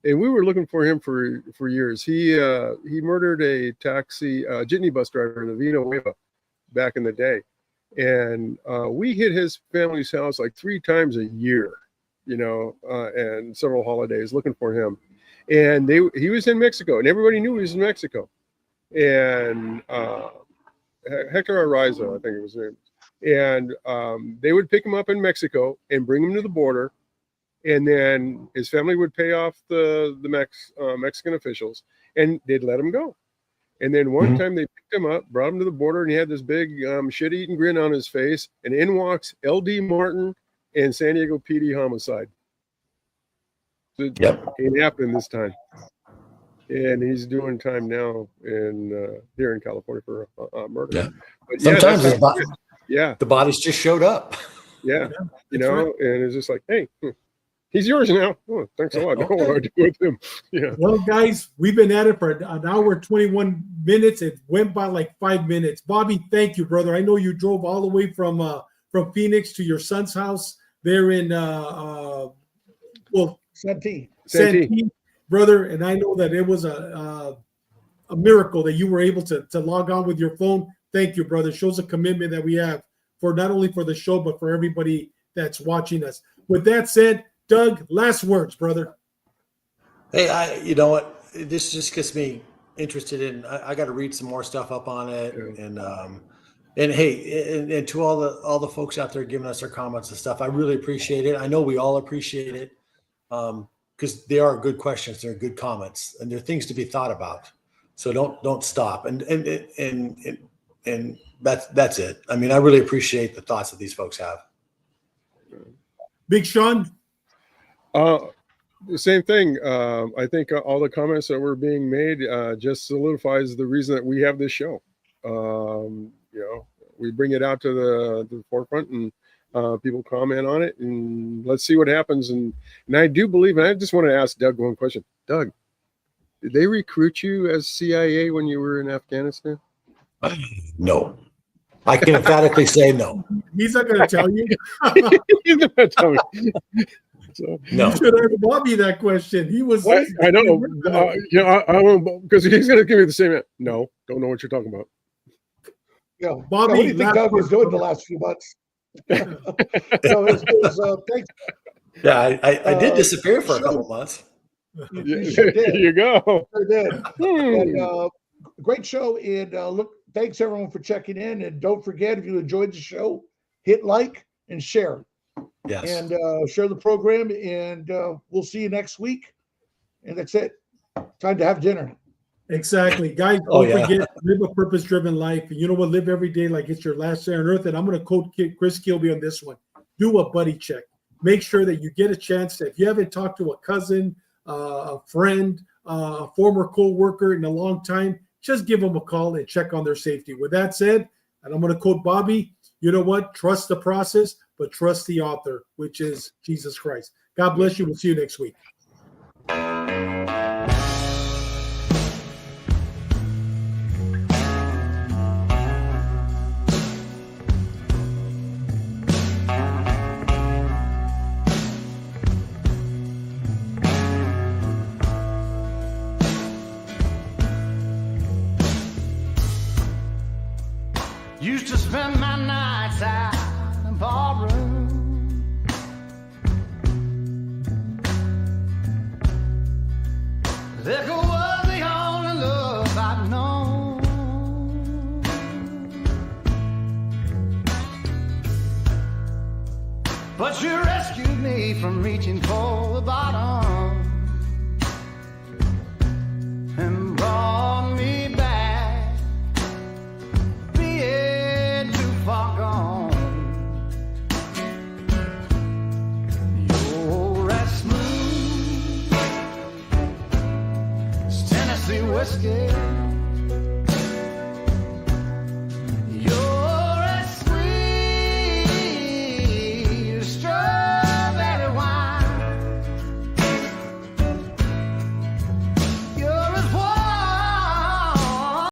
and we were looking for him for years. He murdered a jitney bus driver in the Vino Nueva back in the day, and we hit his family's house like 3 times a year, and several holidays looking for him. And he was in Mexico, and everybody knew he was in Mexico. And Hector Araiza, I think it was his name. And they would pick him up in Mexico and bring him to the border, and then his family would pay off the Mexican officials, and they'd let him go. And then one time they picked him up, brought him to the border, and he had this big shit-eating grin on his face, and in walks L.D. Martin and San Diego PD homicide. So it happened this time. And he's doing time now here in California for murder. Yeah. But sometimes the bodies just showed up. Yeah. And it's just like, hey, he's yours now. Oh, thanks a lot. Now what do I do with him? Yeah. Well, guys, we've been at it for an hour, 21 minutes. It went by like 5 minutes. Bobby, thank you, brother. I know you drove all the way from Phoenix to your son's house there in Santee, brother. And I know that it was a miracle that you were able to log on with your phone. Thank you, brother. Shows a commitment that we have for not only for the show, but for everybody that's watching us. With that said, Doug, last words, brother. Hey, you know what? This just gets me interested in. I got to read some more stuff up on it, and hey, and to all the folks out there giving us their comments and stuff, I really appreciate it. I know we all appreciate it, because they are good questions, they're good comments, and they're things to be thought about. So don't stop, and that's it. I mean, I really appreciate the thoughts that these folks have. Big Sean. The same thing. I think all the comments that were being made just solidifies the reason that we have this show. We bring it out to the forefront, and people comment on it, and let's see what happens. And I do believe, and I just want to ask Doug one question. Doug, did they recruit you as CIA when you were in Afghanistan? No. I can emphatically say no. He's not going to tell you. He's not going to tell me. So, no. You should ask Bobby that question. He was. I know. I won't, because he's going to give me the same. No, don't know what you're talking about. Yeah, Bobby, what do you think Doug was doing the last few months? Thanks. Yeah, I did disappear for a couple months. You sure did. There you go. Sure did. And, great show, and thanks everyone for checking in. And don't forget, if you enjoyed the show, hit like and share. Yes. And share the program, and we'll see you next week. And that's it. Time to have dinner. Exactly. Guys, don't forget, live a purpose-driven life. And you know what? Live every day like it's your last day on earth. And I'm going to quote Chris Kilby on this one. Do a buddy check. Make sure that you get a chance to, if you haven't talked to a cousin, a friend, a former co-worker in a long time, just give them a call and check on their safety. With that said, and I'm going to quote Bobby, you know what? Trust the process, but trust the author, which is Jesus Christ. God bless you. We'll see you next week. Used to spend my nights out in a ballroom. Liquor was the only love I'd known. But you rescued me from reaching for the bottom and brought me back, being too far gone. You're as smooth as Tennessee whiskey.